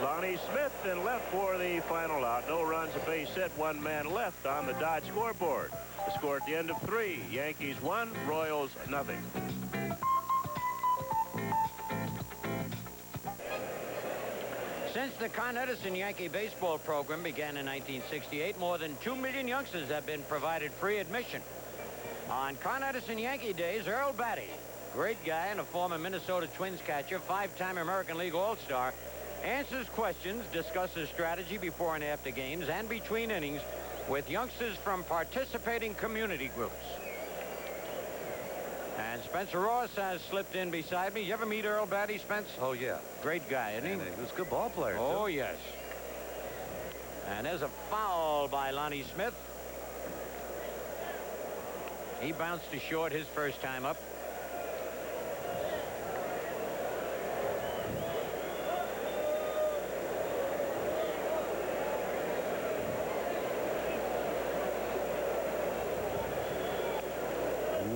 Lonnie Smith in left for the final out. No runs, a base hit, 1 man left on the Dodge scoreboard. The score at the end of 3. Yankees 1, Royals 0. Since the Con Edison Yankee baseball program began in 1968, more than 2 million youngsters have been provided free admission. On Con Edison Yankee days, Earl Batty, great guy and a former Minnesota Twins catcher, 5-time American League All-Star, answers questions, discusses strategy before and after games and between innings with youngsters from participating community groups. And Spencer Ross has slipped in beside me. You ever meet Earl Batty, Spence? Oh, yeah. Great guy, isn't he? And he was a good ball player, Oh, too. yes. And there's a foul by Lonnie Smith. He bounced to short his first time up.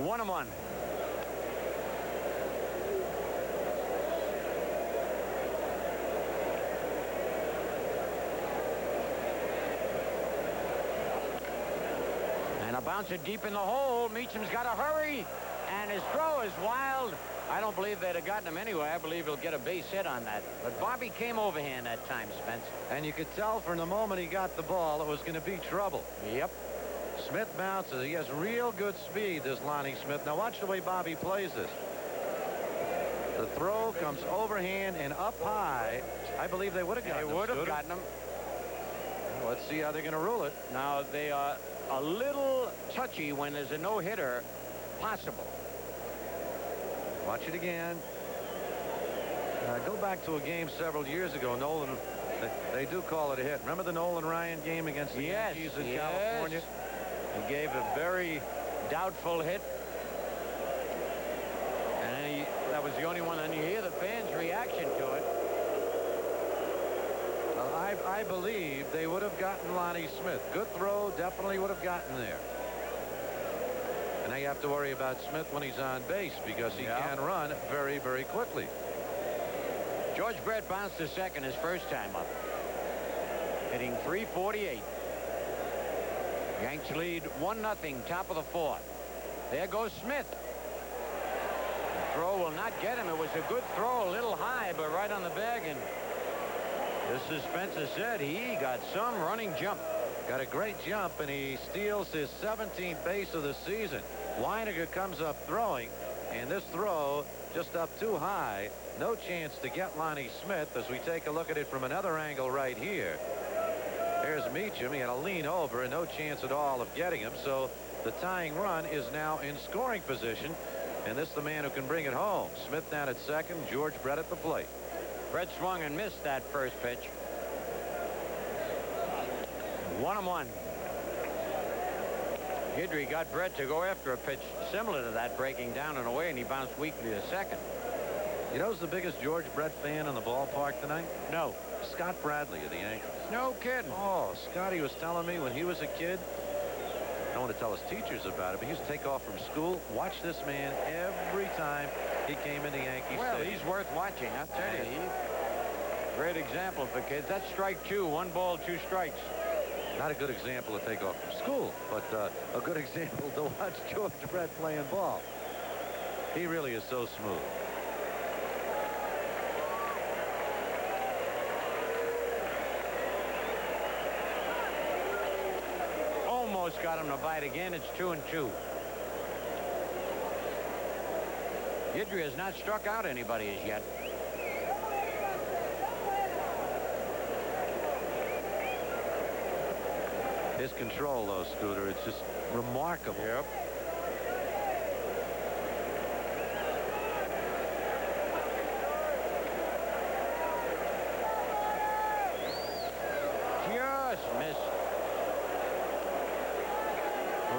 One and one. And a bouncer deep in the hole. Meacham's got to hurry, and his throw is wild. I don't believe they'd have gotten him anyway. I believe he'll get a base hit on that. But Bobby came overhand that time, Spence. And you could tell from the moment he got the ball it was going to be trouble. Yep. Smith bounces. He has real good speed, this Lonnie Smith. Now watch the way Bobby plays this. The throw comes overhand and up high. I believe they would have gotten him. They would have gotten him. Well, let's see how they're going to rule it. Now, they are a little touchy when there's a no-hitter possible. Watch it again. Go back to a game several years ago. Nolan, they do call it a hit. Remember the Nolan Ryan game against the Yankees in California? He gave a very doubtful hit. And that was the only one. And you hear the fans' reaction to it. Well, I believe they would have gotten Lonnie Smith. Good throw, definitely would have gotten there. And now you have to worry about Smith when he's on base because he can run very, very quickly. George Brett bounced to second his first time up, hitting .348. Yanks lead 1-0, top of the 4th. There goes Smith. The throw will not get him. It was a good throw, a little high, but right on the bag. And this, as Spencer said, he got some running jump. Got a great jump, and he steals his 17th base of the season. Weiniger comes up throwing, and this throw just up too high. No chance to get Lonnie Smith as we take a look at it from another angle right here. There's Meacham. He had to lean over and no chance at all of getting him. So the tying run is now in scoring position. And this is the man who can bring it home. Smith down at second, George Brett at the plate. Brett swung and missed that first pitch. 1-1. Guidry got Brett to go after a pitch similar to that, breaking down and away, and he bounced weakly to second. You know who's the biggest George Brett fan in the ballpark tonight? No. Scott Bradley of the Yankees. No kidding. Oh, Scotty was telling me when he was a kid, I don't want to tell his teachers about it, but he used to take off from school, watch this man every time he came into Yankee Well, Stadium. he's worth watching, I'll tell you. Great example for kids. That's strike 2, 1 ball, 2 strikes. Not a good example to take off from school, but a good example to watch George Brett playing ball. He really is so smooth. Almost got him to bite again. It's 2-2. Guidry has not struck out anybody as yet. His control, though, Scooter, it's just remarkable. Yep. Just missed.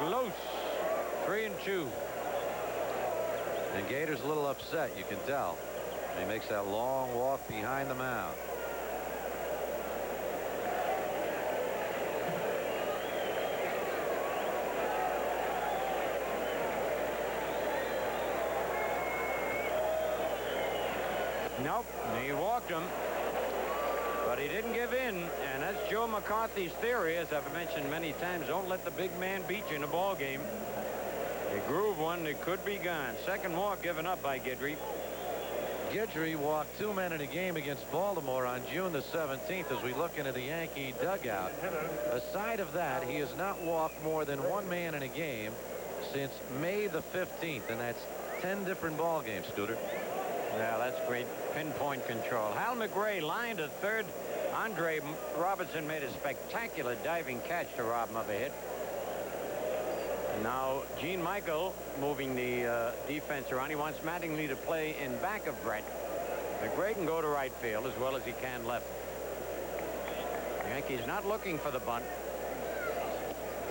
Close. 3-2. And Gator's a little upset, you can tell. He makes that long walk behind the mound. Nope, he walked him, but he didn't give in, and that's Joe McCarthy's theory, as I've mentioned many times. Don't let the big man beat you in a ball game. He groove one that could be gone. Second walk given up by Guidry. Guidry walked 2 men in a game against Baltimore on June the 17th as we look into the Yankee dugout. Aside of that, he has not walked more than 1 man in a game since May the 15th, and that's 10 different ball games, Scooter. Yeah, that's great pinpoint control. Hal McRae lined to third. Andre Robertson made a spectacular diving catch to rob him of a hit. And now Gene Michael moving the defense around. He wants Mattingly to play in back of Brett. McRae can go to right field as well as he can left. The Yankees not looking for the bunt.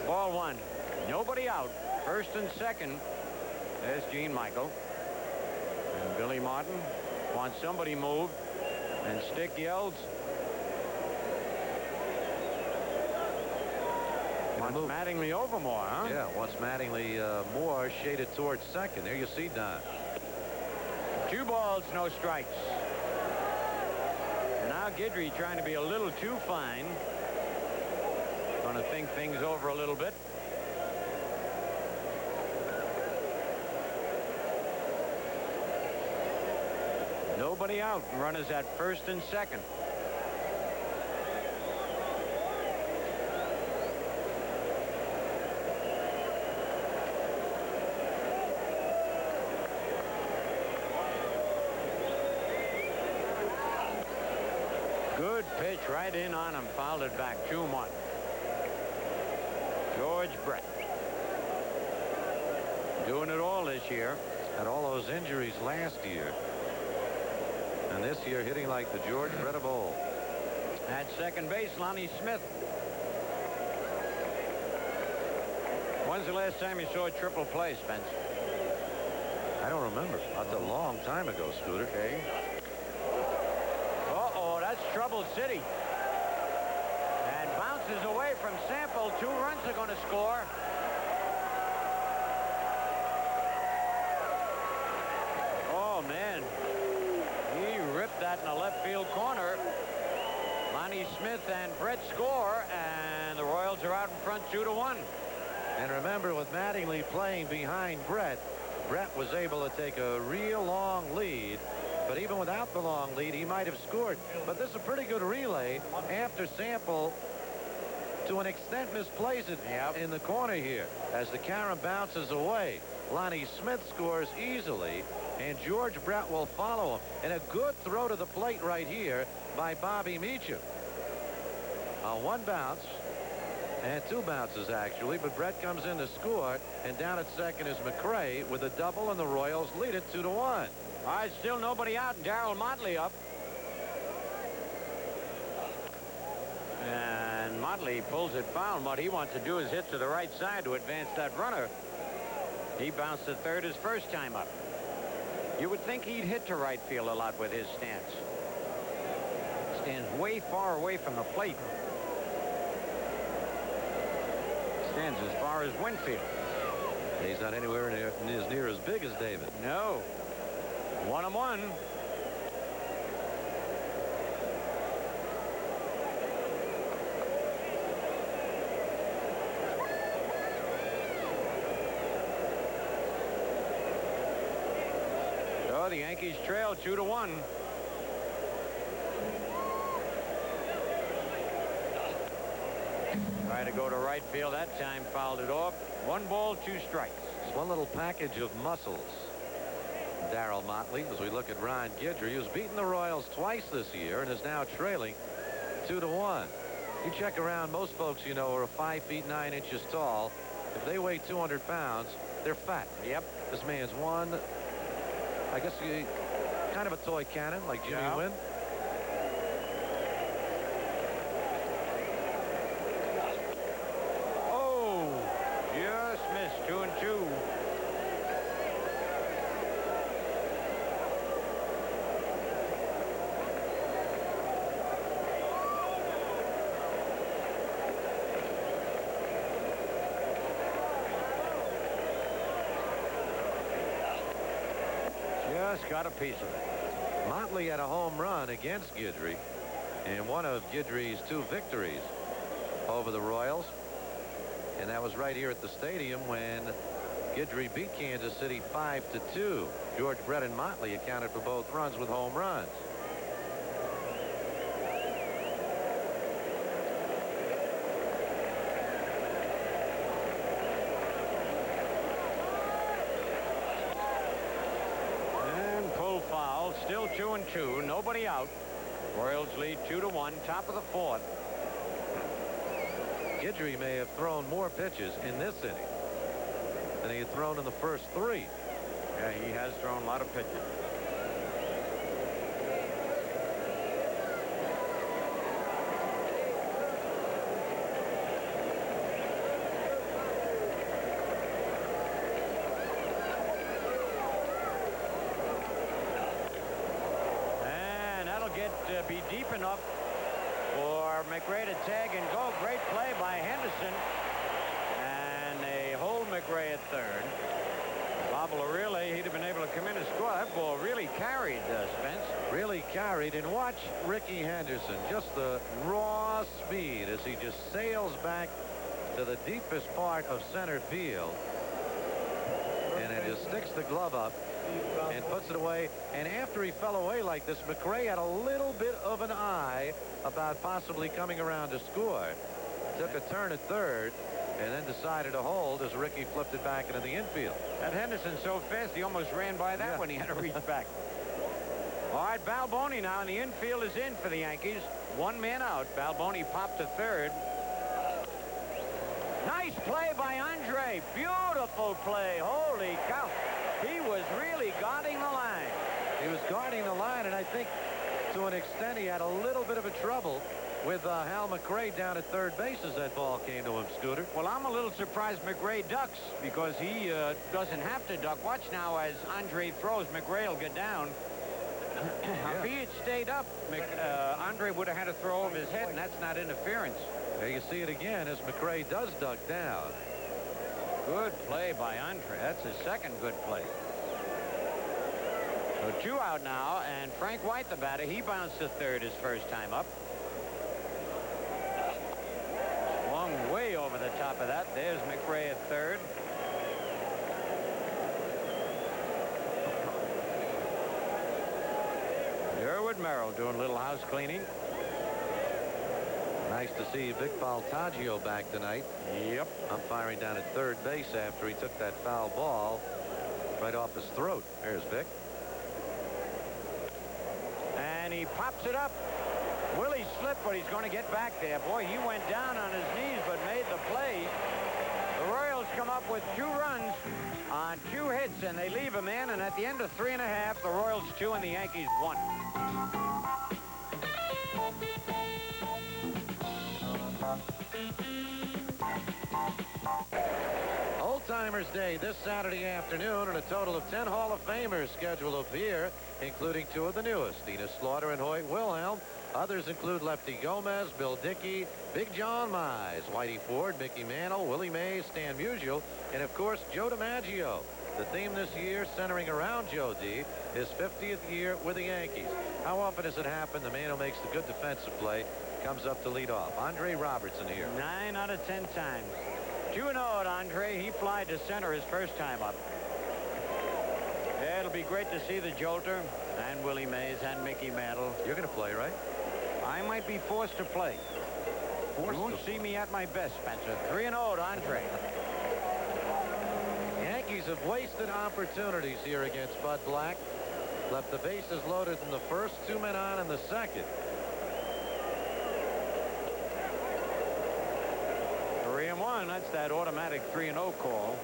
Ball 1. Nobody out. First and second. There's Gene Michael. And Billy Martin wants somebody moved, and Stick yells. Wants Mattingly over more, huh? Yeah, wants Mattingly more shaded towards second. There you see Don. 2 balls, no strikes. And now Guidry trying to be a little too fine. Going to think things over a little bit. Nobody out. Runners at first and second. Good pitch right in on him. Fouled it back. 2-1. George Brett. Doing it all this year. Had all those injuries last year. And this year hitting like the George Brett of old. At second base, Lonnie Smith. When's the last time you saw a triple play, Spence? I don't remember. That's a long time ago, Scooter. Okay. Uh-oh, that's trouble city. And bounces away from Sample. 2 runs are going to score. Oh, man. He ripped that in the left field corner. Lonnie Smith and Brett score, and the Royals are out in front 2-1. And remember, with Mattingly playing behind Brett, Brett was able to take a real long lead. But even without the long lead, he might have scored. But this is a pretty good relay after Sample, to an extent, misplays it in the corner here. As the camera bounces away, Lonnie Smith scores easily, and George Brett will follow him. And a good throw to the plate right here by Bobby Meacham. On one bounce, And 2 bounces, actually, but Brett comes in to score, and down at second is McRae with a double, and the Royals lead it 2-1. All right, still nobody out, and Darryl Motley up. And Motley pulls it foul. What he wants to do is hit to the right side to advance that runner. He bounced to third his first time up. You would think he'd hit to right field a lot with his stance. Stands way far away from the plate. Stands as far as Winfield. He's not anywhere near as big as David. No. 1-1. So the Yankees trail 2-1. Tried to go to right field that time, fouled it off. 1 ball, 2 strikes. It's one little package of muscles. Darryl Motley, as we look at Ron Guidry, who's beaten the Royals twice this year and is now trailing 2-1. You check around, most folks you know are 5 feet 9 inches tall. If they weigh 200 pounds, they're fat. Yep. This man's one, I guess, kind of a toy cannon like Jimmy Wynn. Oh, just missed. 2-2. Just got a piece of it. Motley had a home run against Guidry in one of Guidry's 2 victories over the Royals. And that was right here at the stadium when Guidry beat Kansas City 5-2. George Brett and Motley accounted for both runs with home runs. Still 2-2. Nobody out. Royals lead 2-1. Top of the 4th. Guidry may have thrown more pitches in this inning than he had thrown in the first 3. Yeah, he has thrown a lot of pitches. Be deep enough for McRae to tag and go. Great play by Henderson. And they hold McRae at third. Bobble really, he'd have been able to come in and score. That ball really carried, Spence. Really carried. And watch Ricky Henderson. Just the raw speed as he just sails back to the deepest part of center field. And it just sticks the glove up and puts it away. And after he fell away like this, McRae had a little bit of an eye about possibly coming around to score. Took a turn at third and then decided to hold as Ricky flipped it back into the infield. That Henderson so fast he almost ran by that when he had to reach back. All right, Balboni now, and the infield is in for the Yankees. 1 man out. Balboni popped to third. Nice play by Andre. Beautiful play. Holy cow. He was really guarding the line. He was guarding the line, and I think to an extent he had a little bit of a trouble with Hal McRae down at third base as that ball came to him, Scooter. Well, I'm a little surprised McRae ducks because he doesn't have to duck. Watch now as Andre throws. McRae will get down. If he had stayed up, Andre would have had to throw over his head, and that's not interference. There you see it again as McRae does duck down. Good play by Andre. That's his second good play. So 2 out now, and Frank White, the batter, he bounced to third his first time up. Swung way over the top of that. There's McRae at third. Derwood Merrill doing a little house cleaning. Nice to see Vic Baltaggio back tonight. Yep. Umpiring down at third base after he took that foul ball right off his throat. There's Vic. And he pops it up. Willie slipped, but he's going to get back there. Boy, he went down on his knees, but made the play. The Royals come up with 2 runs on 2 hits, and they leave a man. And at the end of 3 1/2, the Royals 2 and the Yankees 1. Old Timers Day this Saturday afternoon, and a total of 10 Hall of Famers scheduled to appear, including 2 of the newest, Enos Slaughter and Hoyt Wilhelm. Others include Lefty Gomez, Bill Dickey, Big John Mize, Whitey Ford, Mickey Mantle, Willie Mays, Stan Musial, and of course Joe DiMaggio. The theme this year, centering around Joe D, his 50th year with the Yankees. How often does it happen the man who makes the good defensive play comes up to lead off? Andre Robertson here. 9 out of 10 times. 2-0 at Andre. He flied to center his first time up. Yeah, it'll be great to see the Jolter and Willie Mays and Mickey Mantle. You're going to play, right? I might be forced to play. You won't see me at my best, Spencer. 3-0 to Andre. Yankees have wasted opportunities here against Bud Black. Left the bases loaded in the first, 2 men on in the second. 3-1. That's that automatic 3-0 call.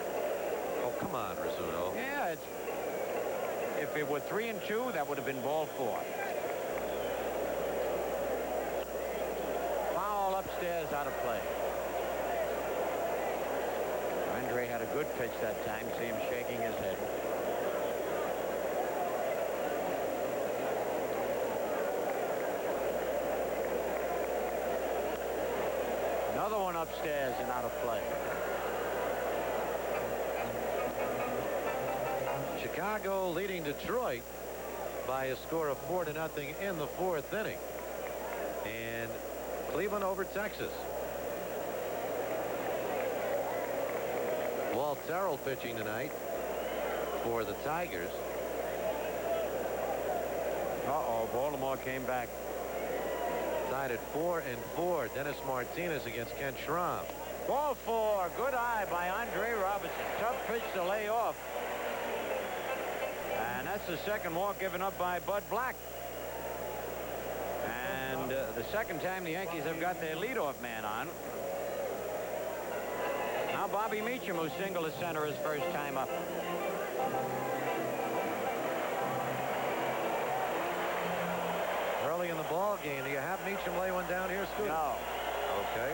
Oh, come on, Rizzuto. Yeah, if it were 3-2, that would have been ball 4. Foul upstairs, out of play. Andre had a good pitch that time. See him shaking his head. Another one upstairs and out of play. Chicago leading Detroit by a score of 4-0 in the 4th inning. And Cleveland over Texas. Walt Terrell pitching tonight for the Tigers. Uh-oh, Baltimore came back. Tied at 4-4. Dennis Martinez against Ken Schramm. Ball 4. Good eye by Andre Robertson. Tough pitch to lay off. And that's the second walk given up by Bud Black. And the second time the Yankees have got their leadoff man on. Now Bobby Meacham, who singled to center his first time up. Early in the ball game, do you have Meacham lay one down here, Scoot? No. Okay.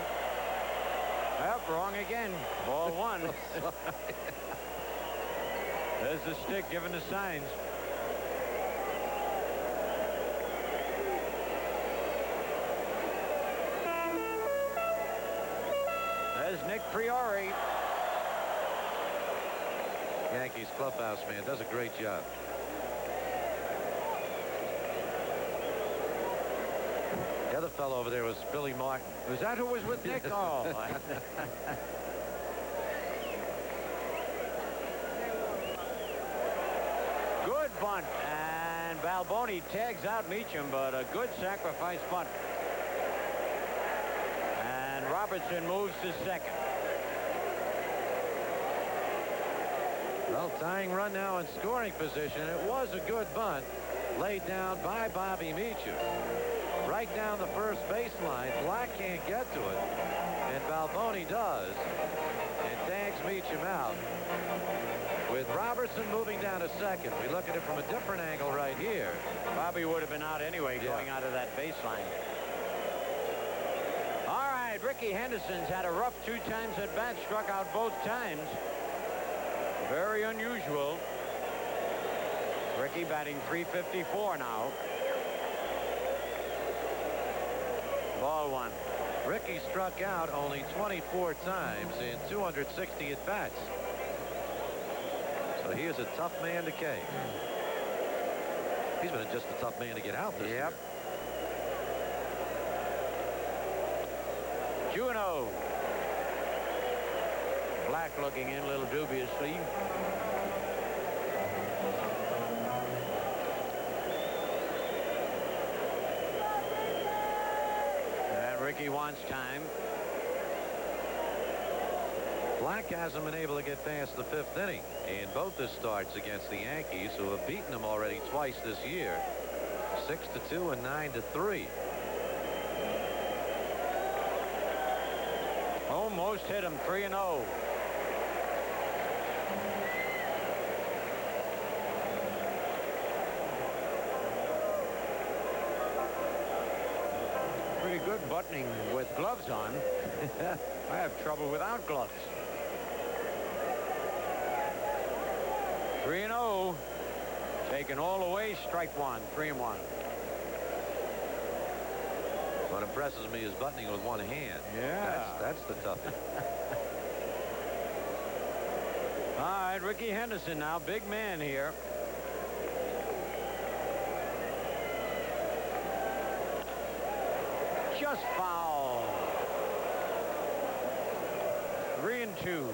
Well, wrong again. Ball 1. There's the stick giving the signs. There's Nick Priori. Yankees clubhouse man does a great job. The other fellow over there was Billy Martin. Was that who was with Nick? Oh. Good bunt. And Balboni tags out Meacham, but a good sacrifice bunt. And Robertson moves to second. Well, tying run now in scoring position. It was a good bunt laid down by Bobby Meacham. Right down the first baseline. Black can't get to it. And Balboni does. And tags Meacham out. With Robertson moving down to second. We look at it from a different angle right here. Bobby would have been out anyway, going out of that baseline. All right, Ricky Henderson's had a rough 2 times at bat, struck out both times. Very unusual. Ricky batting .354 now. Ball 1. Ricky struck out only 24 times in 260 at bats. So he is a tough man to cave. He's been just a tough man to get out this year. 2-0. Black looking in a little dubiously. And Ricky wants time. Black hasn't been able to get past the 5th inning in both his starts against the Yankees, who have beaten him already twice this year, 6-2 and 9-3. Almost hit him. 3-0. Pretty good buttoning with gloves on. I have trouble without gloves. 3-0. Taken all the way. Strike one. 3-1. What impresses me is buttoning with one hand. Yeah. That's the toughie. All right, Ricky Henderson now, big man here. Just foul. 3-2.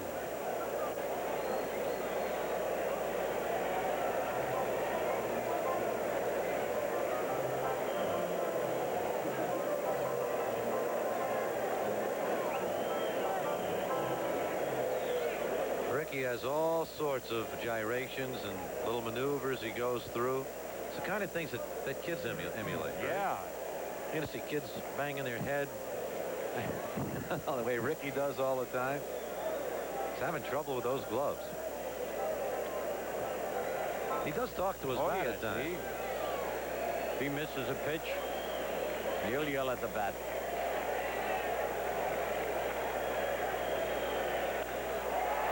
Ricky has all sorts of gyrations and little maneuvers he goes through. It's the kind of things that kids emulate. Right? Yeah. You're going to see kids banging their head the way Ricky does all the time. He's having trouble with those gloves. He does talk to his bat at times. If he misses a pitch, he'll yell at the bat.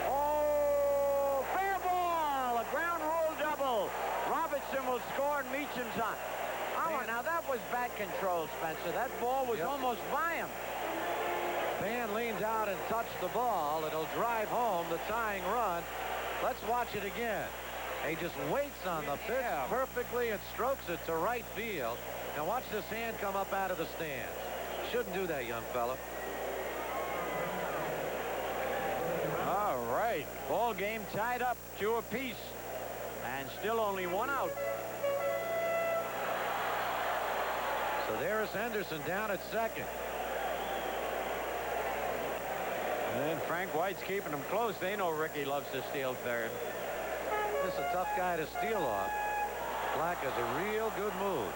Oh, fair ball! A ground rule double. Robertson will score and Meacham's on. Oh, now that was bat control, Spencer. That ball was almost by him. Van leans out and touched the ball. It'll drive home the tying run. Let's watch it again. He just waits on the pitch perfectly and strokes it to right field. Now watch this hand come up out of the stands. Shouldn't do that, young fella. All right. Ball game tied up 2 apiece. And still only 1 out. So there's Henderson down at second. And Frank White's keeping them close. They know Ricky loves to steal third. This is a tough guy to steal off. Black has a real good move.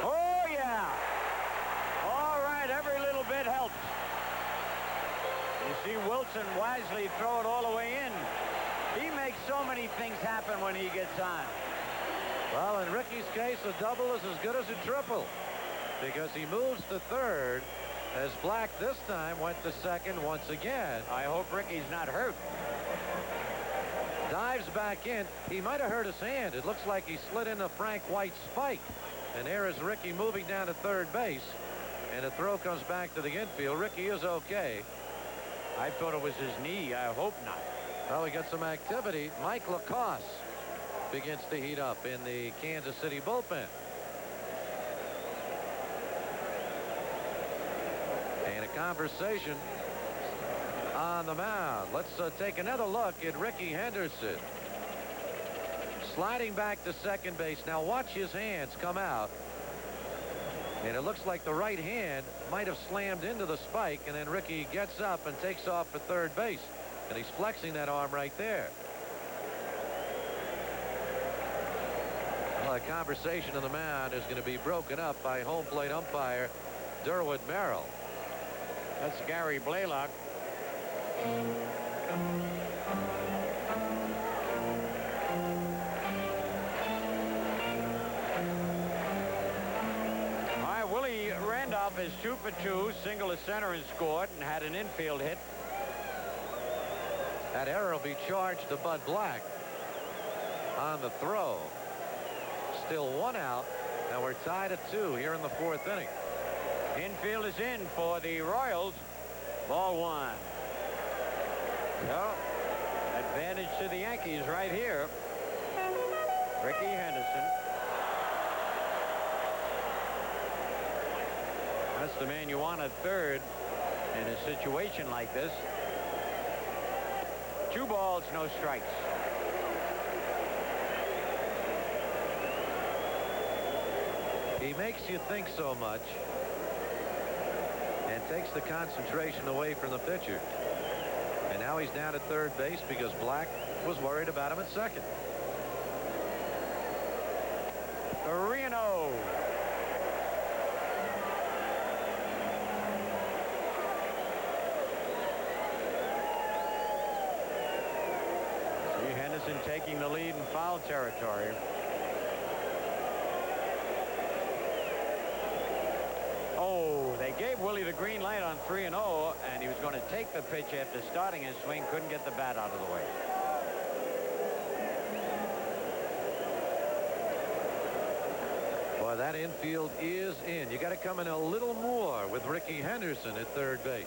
Oh, yeah. All right. Every little bit helps. You see Wilson wisely throw it all the way in. He makes so many things happen when he gets on. Well, in Ricky's case, a double is as good as a triple because he moves to third as Black this time went to second once again. I hope Ricky's not hurt. Dives back in. He might have hurt his hand. It looks like he slid into Frank White's spike. And there is Ricky moving down to third base. And the throw comes back to the infield. Ricky is okay. I thought it was his knee. I hope not. Well, we got some activity. Mike Lacoste begins to heat up in the Kansas City bullpen. And a conversation on the mound. Let's take another look at Ricky Henderson. Sliding back to second base. Now watch his hands come out. And it looks like the right hand might have slammed into the spike, and then Ricky gets up and takes off for third base. And he's flexing that arm right there. Well, a conversation on the mound is going to be broken up by home plate umpire Derwood Merrill. That's Gary Blaylock. All right, Willie Randolph is 2 for 2, single to center and scored, and had an infield hit. That error will be charged to Bud Black on the throw. Still 1 out, and we're tied at 2 here in the 4th inning. Infield is in for the Royals. Ball 1. So, advantage to the Yankees right here. Ricky Henderson. That's the man you want at third in a situation like this. 2 balls, no strikes. He makes you think so much and takes the concentration away from the pitcher. And now he's down at third base because Black was worried about him at second. The taking the lead in foul territory. Oh, they gave Willie the green light on 3-0, and he was going to take the pitch after starting his swing. Couldn't get the bat out of the way. Boy, that infield is in. You got to come in a little more with Ricky Henderson at third base.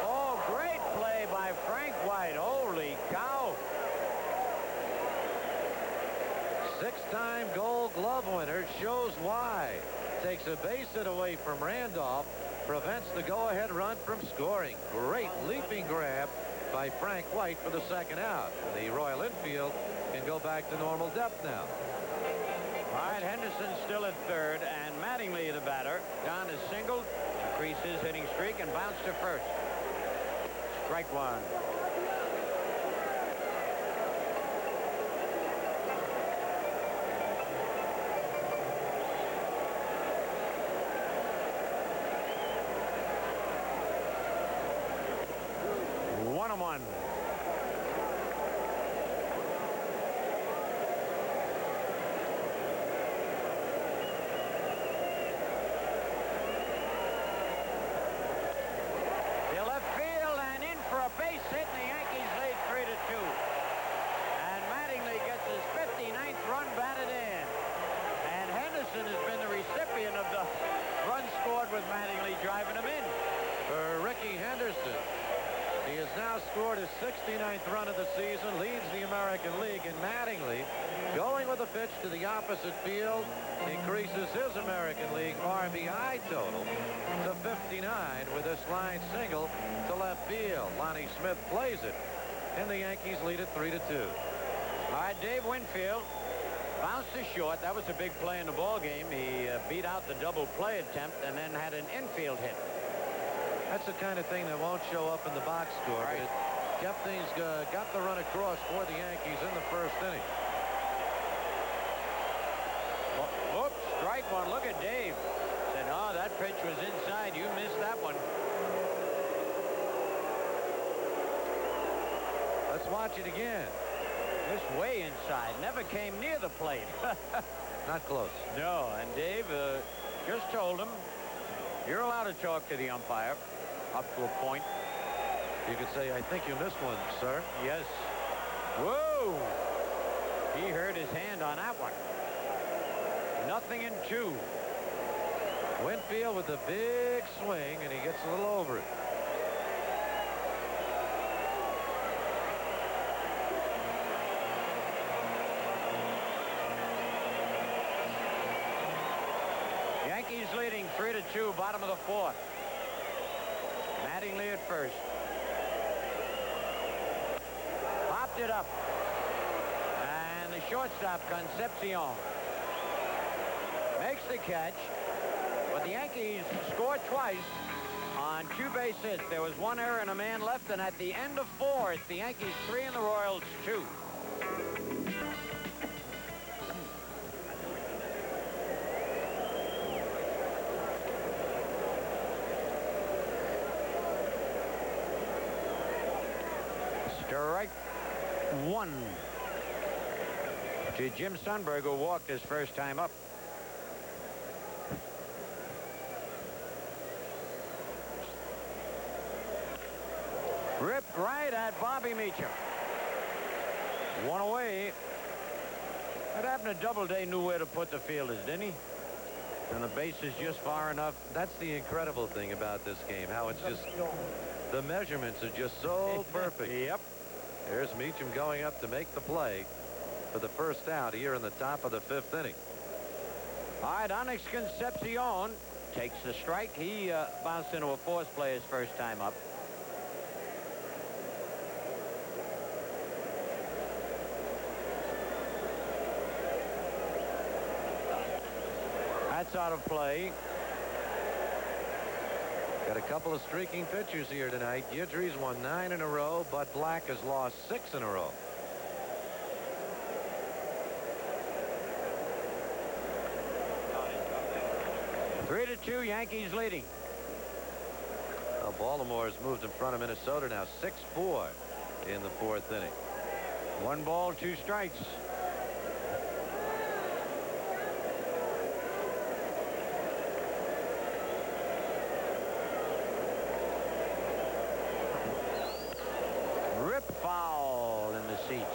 Oh, great play by Frank White. Holy cow. Six-time Gold Glove winner, shows why. Takes a base hit away from Randolph, prevents the go-ahead run from scoring. Great leaping grab by Frank White for the second out. The Royal infield can go back to normal depth now. All right, Henderson still at third, and Mattingly, the batter, Don is singled, increased his hitting streak, and bounced to first. Strike one. One. To left field and in for a base hit, and the Yankees lead 3-2. And Mattingly gets his 59th run batted in. And Henderson has been the recipient of the run scored with Mattingly driving him in. For Ricky Henderson, he has now scored his 69th run of the season, leads the American League, and Mattingly, going with a pitch to the opposite field, increases his American League RBI total to 59 with this line single to left field. Lonnie Smith plays it, and the Yankees lead it 3-2. All right, Dave Winfield bounced to short. That was a big play in the ball game. He beat out the double play attempt and then had an infield hit. That's the kind of thing that won't show up in the box score. Right. But it kept things, got the run across for the Yankees in the first inning. Oops, strike one. Look at Dave. Said, oh, that pitch was inside. You missed that one. Let's watch it again. Just way inside. Never came near the plate. Not close. No, and Dave just told him, you're allowed to talk to the umpire up to a point. You could say, I think you missed one, sir. Yes. Whoa! He hurt his hand on that one. 0-2. Winfield with a big swing, and he gets a little over it. Yankees leading 3-2, bottom of the fourth. Mattingly at first. Popped it up. And the shortstop, Concepcion, makes the catch. But the Yankees scored twice on 2 base hits. There was 1 error and a man left, and at the end of 4, it's the Yankees 3 and the Royals 2. Strike one to Jim Sundberg, who walked his first time up. Ripped right at Bobby Meacham. 1 away. What happened to Doubleday knew where to put the fielders, didn't he? And the base is just far enough. That's the incredible thing about this game, how it's just, the measurements are just so perfect. Yep. There's Meacham going up to make the play for the first out here in the top of the 5th inning. All right, Onyx Concepcion takes the strike. He bounced into a force play his first time up. That's out of play. Got a couple of streaking pitchers here tonight. Guidry's won 9 in a row. Bud Black has lost 6 in a row. Three to 2, Yankees leading. Well, Baltimore's moved in front of Minnesota now 6-4 in the 4th inning. 1 ball, 2 strikes. Rip foul in the seats.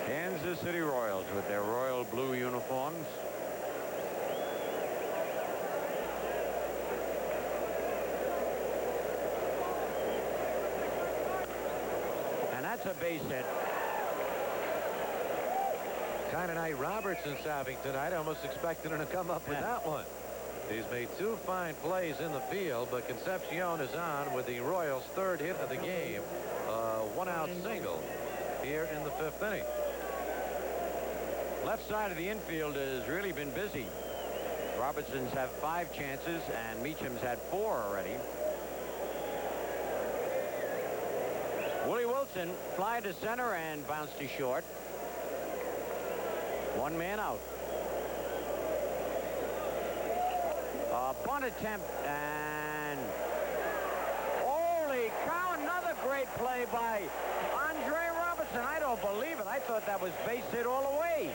Kansas City Royals with their royal blue uniforms. And that's a base hit. Kind of night Robertson's having tonight. I almost expected him to come up with that one. He's made 2 fine plays in the field, but Concepcion is on with the Royals' 3rd hit of the game. 1-out single here in the 5th inning. Left side of the infield has really been busy. Robertson's have 5 chances, and Meacham's had 4 already. Willie Wilson fly to center and bounce to short. 1 man out. Bunt attempt, and holy cow, another great play by Andre Robertson. I don't believe it. I thought that was base hit all the way.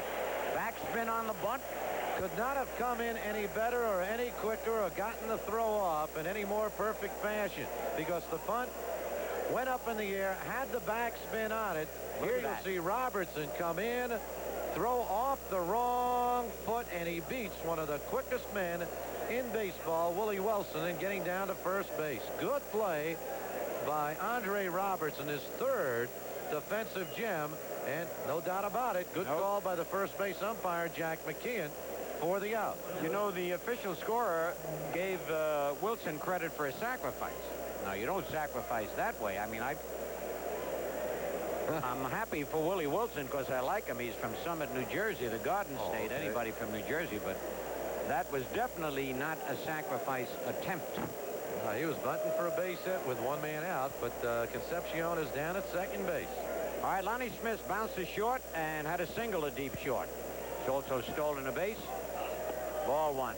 Backspin on the bunt. Could not have come in any better or any quicker or gotten the throw off in any more perfect fashion, because the bunt went up in the air, had the backspin on it. Here you'll see Robertson come in, throw off the wrong foot, and he beats one of the quickest men in baseball, Willie Wilson, in getting down to first base. Good play by Andre Robertson, his 3rd defensive gem, and no doubt about it, good call by the first base umpire, Jack McKeon, for the out. You know, the official scorer gave Wilson credit for a sacrifice. Now, you don't sacrifice that way. I mean, I'm happy for Willie Wilson because I like him. He's from Summit, New Jersey, the Garden State. Okay. Anybody from New Jersey, but that was definitely not a sacrifice attempt. He was bunting for a base hit with 1 man out, but Concepcion is down at second base. All right, Lonnie Smith bounced to short and had a single to deep short. He's also stolen a base. Ball 1.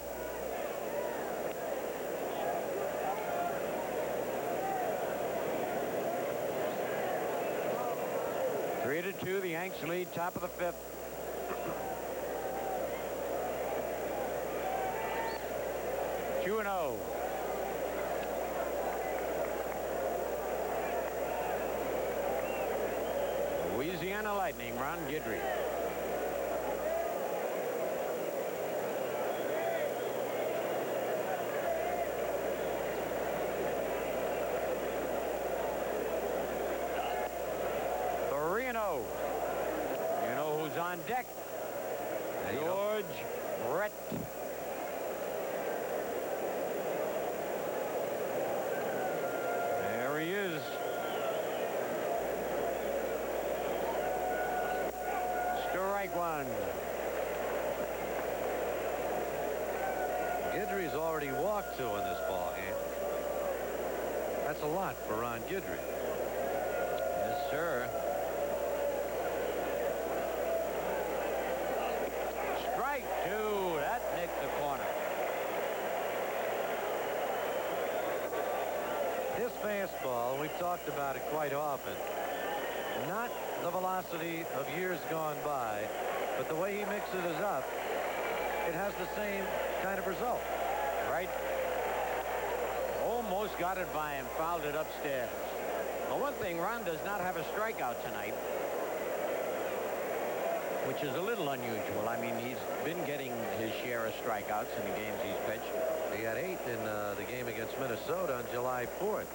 Three to 2, the Yanks lead, top of the 5th. Two and 0. Louisiana Lightning, Ron Guidry. You know who's on deck? George Brett. There he is. Strike 1. Guidry's already walked 2 in this ball game. That's a lot for Ron Guidry. Yes, sir. Strike 2. That nicked the corner. His fastball, we've talked about it quite often, not the velocity of years gone by, but the way he mixes it up, it has the same kind of result. Right? Almost got it by him, fouled it upstairs. Well, one thing, Ron does not have a strikeout tonight, which is a little unusual. I mean, he's been getting his share of strikeouts in the games he's pitched. He had 8 in the game against Minnesota on July 4th.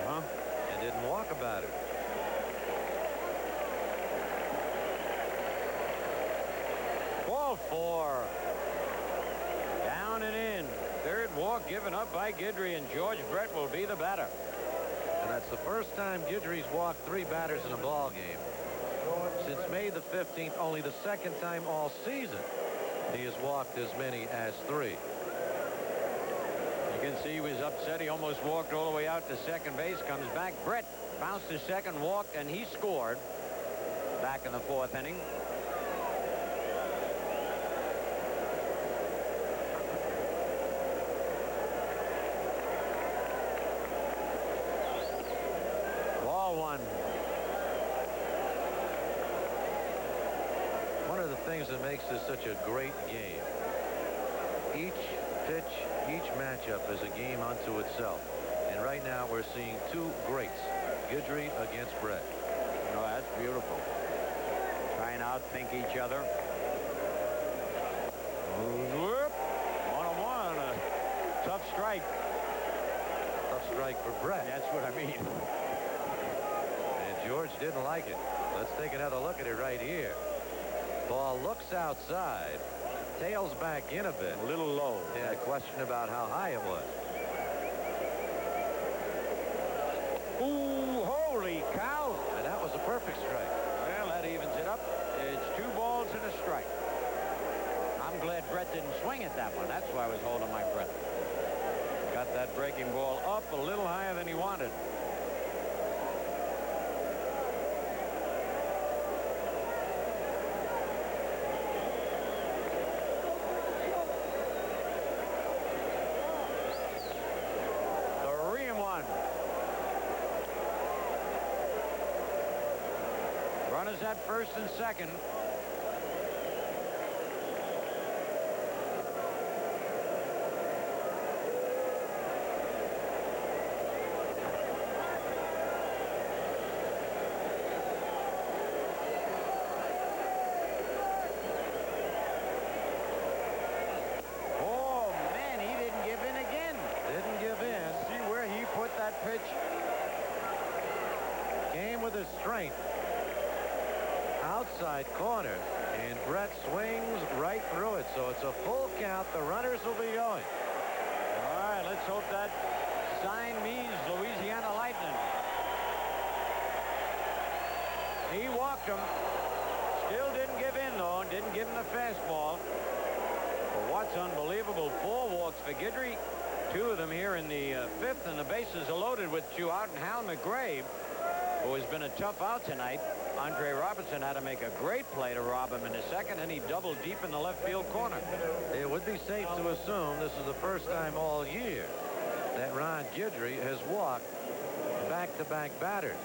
And didn't walk about it. Ball 4. Down and in. 3rd walk given up by Guidry, and George Brett will be the batter. And that's the first time Guidry's walked 3 batters in a ball game since May the 15th. Only the 2nd time all season he has walked as many as 3. You can see he was upset. He almost walked all the way out to second base. Comes back. Brett bounced to second, walked, and he scored. back in the 4th inning. Ball 1. One of the things that makes this such a great game, each pitch, each matchup is a game unto itself. And right now we're seeing two greats, Guidry against Brett. Oh, that's beautiful. Trying to outthink each other. Whoop. 1-1. A tough strike. Tough strike for Brett. That's what I mean. And George didn't like it. Let's take another look at it right here. Ball looks outside, tails back in a bit. A little low. Yeah, a question about how high it was. Ooh, holy cow. And that was a perfect strike. Well, that evens it up. It's 2 balls and a strike. I'm glad Brett didn't swing at that one. That's why I was holding my breath. Got that breaking ball up a little higher than he wanted. Runners at first and second. Oh, man, he didn't give in again. Didn't give in. See where he put that pitch? Came with his strength. Outside corner, and Brett swings right through it, so it's a full count. The runners will be going. All right, let's hope that sign means Louisiana Lightning. He walked him. Still didn't give in, though, and didn't give him the fastball. But what's unbelievable, 4 walks for Guidry. 2 of them here in the 5th, and the bases are loaded with 2 out, and Hal McGrabe, who has been a tough out tonight. Andre Robertson had to make a great play to rob him in the 2nd, and he doubled deep in the left field corner. It would be safe to assume this is the first time all year that Ron Guidry has walked back-to-back batters.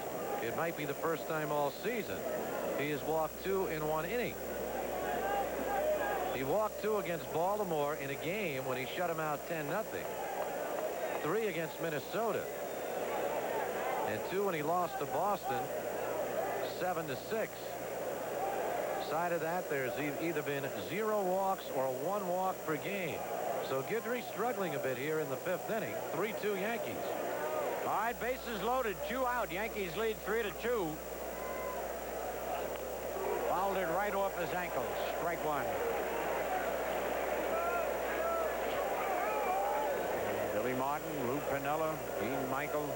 It might be the first time all season he has walked 2 in 1 inning. He walked 2 against Baltimore in a game when he shut him out 10-0. 3 against Minnesota. And 2 when he lost to Boston 7-6. Side of that, there's either been 0 walks or 1 walk per game. So Guidry struggling a bit here in the 5th inning. 3-2 Yankees. All right, bases loaded, 2 out. Yankees lead 3-2. Fouled it right off his ankle. Strike 1. Billy Martin, Lou Piniella, Dean Michael,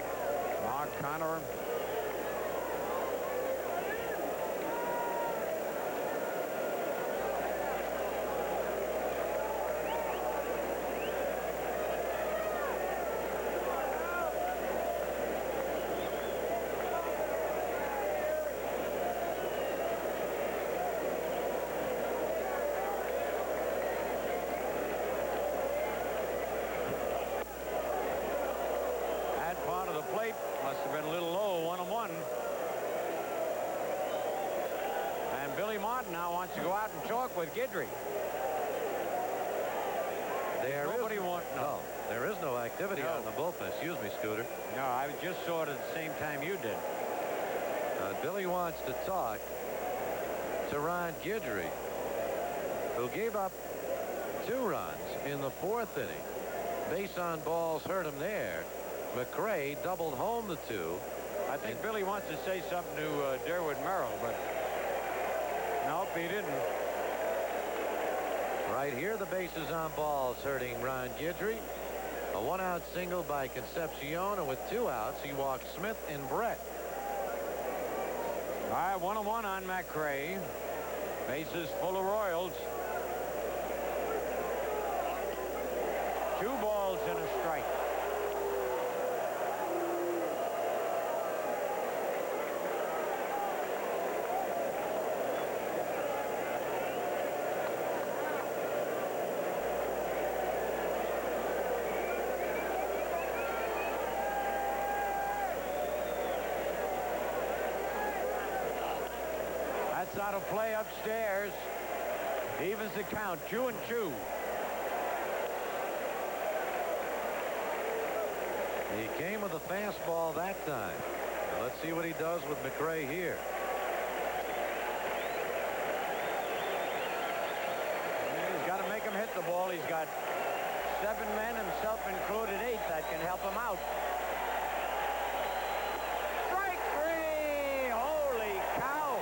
Mark Connor. Must have been a little low, 1-1. And Billy Martin now wants to go out and talk with Guidry. There is no activity out in the bullpen. Excuse me, Scooter. No, I just saw it at the same time you did. Billy wants to talk to Ron Guidry, who gave up 2 runs in the 4th inning. Base on balls hurt him there. McRae doubled home the 2. I think Billy wants to say something to Derwood Merrill, but nope, he didn't. Right here, the bases on balls hurting Ron Guidry. A 1-out single by Concepcion, and with 2 outs, he walked Smith and Brett. All right, 1-1 on McRae. Bases full of Royals. 2 balls and a strike. out of play upstairs. Evens the count, 2-2. He came with a fastball that time. Now let's see what he does with McRae here. He's got to make him hit the ball. He's got 7 men, himself included 8, that can help him out. Strike 3! Holy cow!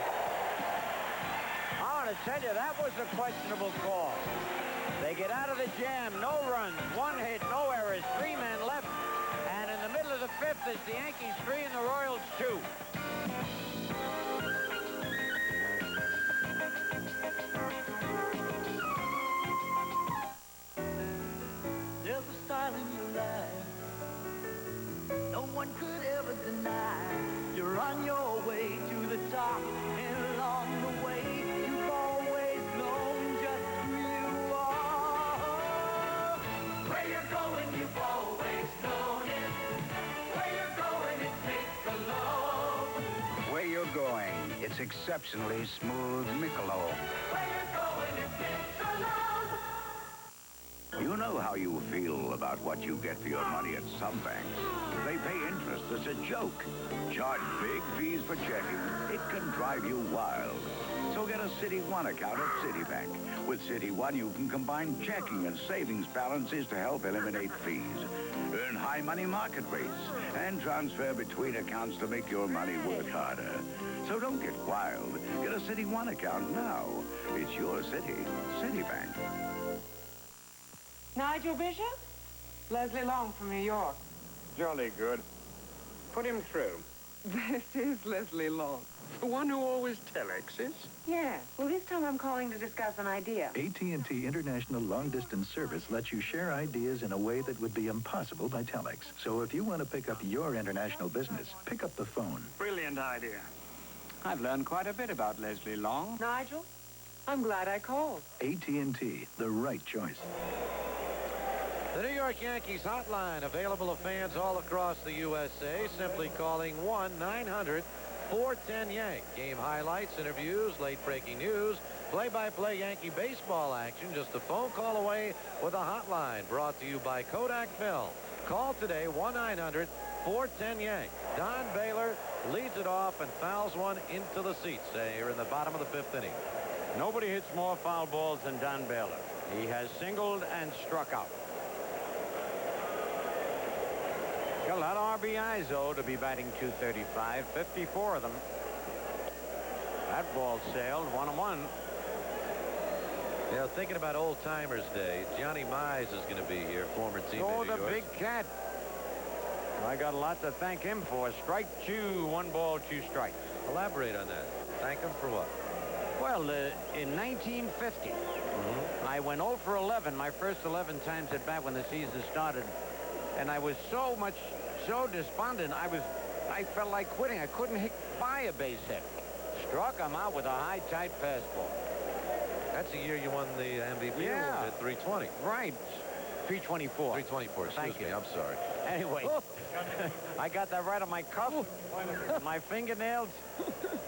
I want to tell you, that was a questionable call. They get out of the jam, no runs, 1 hit, no errors, 3 men left. And in the middle of the 5th, it's the Yankees 3 and the Royals 2. There's a style in your life no one could ever deny. You're on your way to the top, and along the way you've always known just who you are. Where you're going, you've always known it. Where you're going, it takes a love. Where you're going, it's exceptionally smooth Michelob. Where you're going, it takes a love. You know how you feel about what you get for your money at some banks. They pay interest that's a joke. Charge big fees for checking. It can drive you wild. So get a City One account at Citibank. With City One, you can combine checking and savings balances to help eliminate fees. Earn high money market rates and transfer between accounts to make your money work harder. So don't get wild. Get a City One account now. It's your city. Citibank. Nigel Bishop? Leslie Long from New York. Jolly good. Put him through. This is Leslie Long. The one who always telexes? Yeah. Well, this time I'm calling to discuss an idea. AT&T International Long Distance Service lets you share ideas in a way that would be impossible by telex. So if you want to pick up your international business, pick up the phone. Brilliant idea. I've learned quite a bit about Leslie Long. Nigel, I'm glad I called. AT&T, the right choice. The New York Yankees hotline available to fans all across the USA. Simply calling 1-900-410-YANK. Game highlights, interviews, late-breaking news, play-by-play Yankee baseball action. Just a phone call away with a hotline brought to you by Kodak Film. Call today, 1-900-410-YANK. Don Baylor leads it off and fouls one into the seats here in the bottom of the 5th inning. Nobody hits more foul balls than Don Baylor. He has singled and struck out. Got a lot of RBIs, though, to be batting .235, 54 of them. That ball sailed 1-1. You know, thinking about Old Timers Day, Johnny Mize is going to be here, former teammate Oh, of the yours. big cat. I got a lot to thank him for. Strike 2, 1 ball, 2 strikes. Elaborate on that. Thank him for what? Well, in 1950, I went 0 for 11, my first 11 times at bat when the season started. And I was so despondent, I felt like quitting. I couldn't buy a base hit. Struck him out with a high, tight fastball. That's the year you won the MVP Yeah. award at 320. Right. 324. 324, Thank excuse me, you. I'm sorry. Anyway, I got that right on my cuff, my fingernails.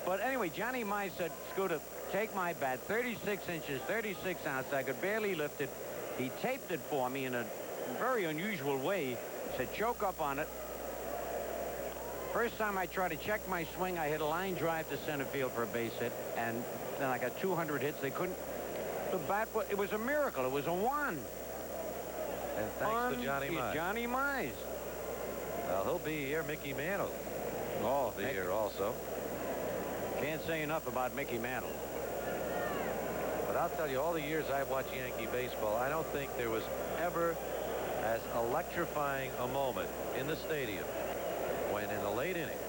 But anyway, Johnny Mize said, Scooter, take my bat, 36 inches, 36 ounces. I could barely lift it. He taped it for me in a very unusual way. He said, choke up on it. First time I tried to check my swing, I hit a line drive to center field for a base hit, and then I got 200 hits. They couldn't. The bat, it was a miracle. It was a wand. And thanks to Johnny Mize. Johnny Mize. Well, he'll be here. Mickey Mantle. Oh, Be here also. Can't say enough about Mickey Mantle. But I'll tell you, all the years I've watched Yankee baseball, I don't think there was ever as electrifying a moment in the stadium when in the late innings,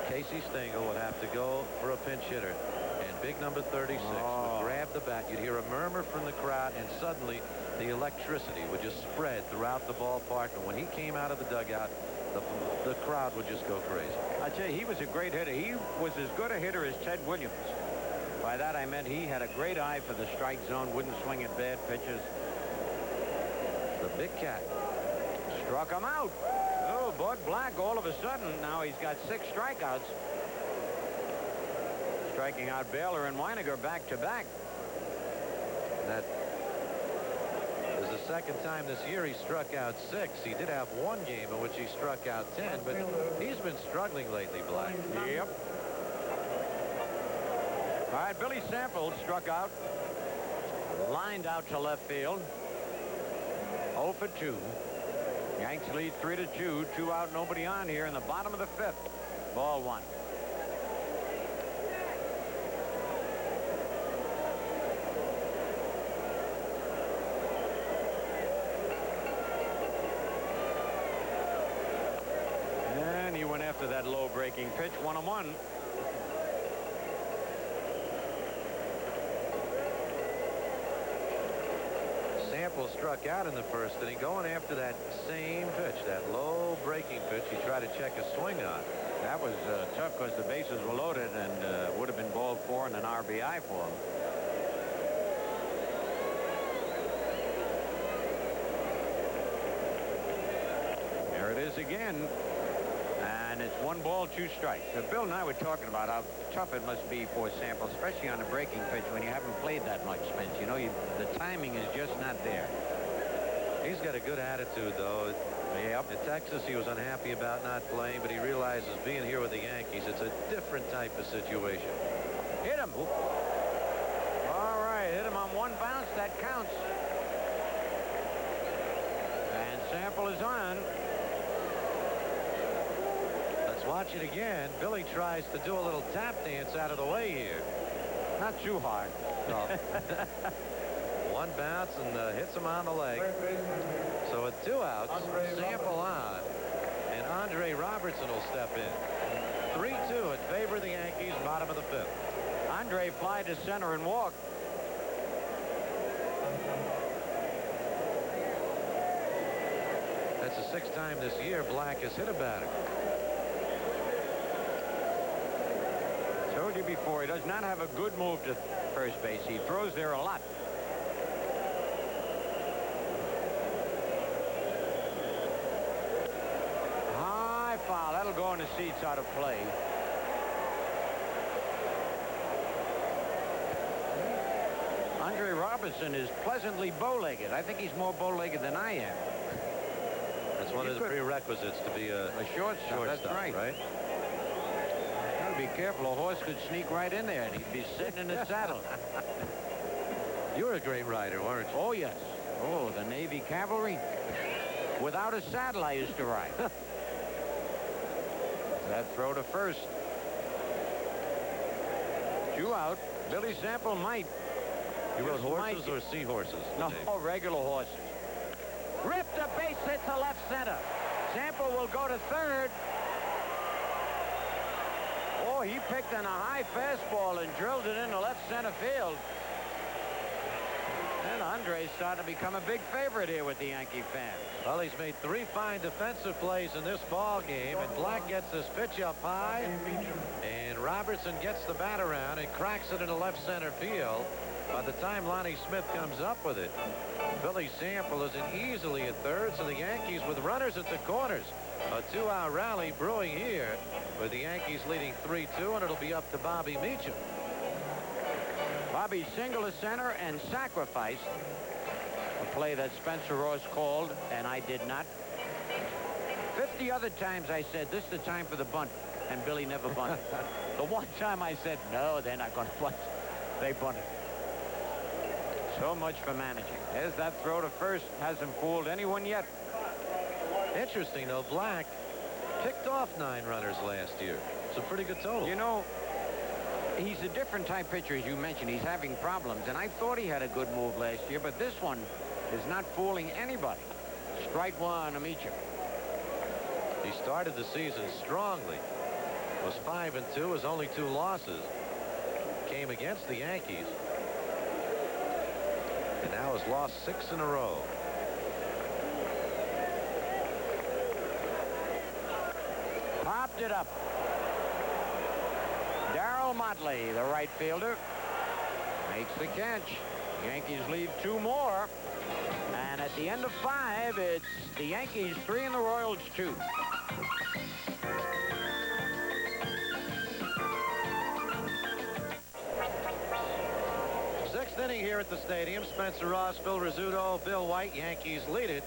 Casey Stengel would have to go for a pinch hitter, and big number 36 would grab the bat. You'd hear a murmur from the crowd, and suddenly the electricity would just spread throughout the ballpark. And when he came out of the dugout, the crowd would just go crazy. I tell you, he was a great hitter. He was as good a hitter as Ted Williams. By that I meant he had a great eye for the strike zone, wouldn't swing at bad pitches. The big cat. Struck him out. Oh, Bud Black, all of a sudden, now he's got 6 strikeouts. striking out Baylor and Weiniger back-to-back. That is the second time this year he struck out 6. He did have one game in which he struck out 10, but he's been struggling lately, Black. Yep. All right, Billy Sample struck out. Lined out to left field. 0 for 2. Yanks lead 3-2. 2 out, nobody on here in the bottom of the 5th. Ball 1. And he went after that low breaking pitch. 1-1. Sample struck out in the first inning, going after that same pitch, that low breaking pitch. He tried to check his swing on. That was tough because the bases were loaded and would have been ball 4 and an RBI for him. There it is again. And it's 1 ball, 2 strikes. So Bill and I were talking about how tough it must be for Sample, especially on a breaking pitch when you haven't played that much, Spence. You know, the timing is just not there. He's got a good attitude, though. Yep. In Texas, he was unhappy about not playing, but he realizes being here with the Yankees, it's a different type of situation. Hit him. All right, hit him on 1 bounce. That counts. And Sample is on. Let's watch it again. Billy tries to do a little tap dance out of the way here. Not too hard. No. 1 bounce and hits him on the leg. So with 2 outs, Sample on, and Andre Robertson will step in. 3-2 in favor of the Yankees, bottom of the 5th. Andre fly to center and walk. That's the 6th time this year Black has hit a batter. Told you before, he does not have a good move to first base. He throws there a lot. High foul. That'll go in the seats out of play. Andre Robertson is pleasantly bow-legged. I think he's more bow-legged than I am. That's one of the prerequisites to be a shortstop. That's right. Be careful, a horse could sneak right in there and he'd be sitting in the saddle. You were a great rider, weren't you? Oh, yes. Oh, the Navy Cavalry. Without a saddle, I used to ride. That throw to first. 2 out. Billy Sample might. You rode horses or seahorses? No, regular horses. Ripped a base hit to left center. Sample will go to third. Oh, he picked on a high fastball and drilled it into left center field. And Andre's starting to become a big favorite here with the Yankee fans. Well, he's made 3 fine defensive plays in this ball game, and Black gets this pitch up high, and Robertson gets the bat around and cracks it into left center field. By the time Lonnie Smith comes up with it, Billy Sample is in easily at third, so the Yankees with runners at the corners. A 2-out rally brewing here with the Yankees leading 3-2, and it'll be up to Bobby Meacham. Bobby singled to center and sacrificed a play that Spencer Ross called, and I did not. 50 other times I said, this is the time for the bunt, and Billy never bunted. The one time I said, no, they're not going to bunt. They bunted. So much for managing. There's that throw to first. Hasn't fooled anyone yet. Interesting, though, Black picked off 9 runners last year. It's a pretty good total. You know, he's a different type pitcher, as you mentioned. He's having problems, and I thought he had a good move last year, but this one is not fooling anybody. Strike 1 to Meacham. He started the season strongly. Was 5-2. His only 2 losses came against the Yankees. And now has lost 6 in a row. Popped it up. Darryl Motley, the right fielder, makes the catch. Yankees lead 2 more. And at the end of 5, it's the Yankees 3 and the Royals 2. inning here at the stadium. Spencer Ross, Phil Rizzuto, Bill White. Yankees lead it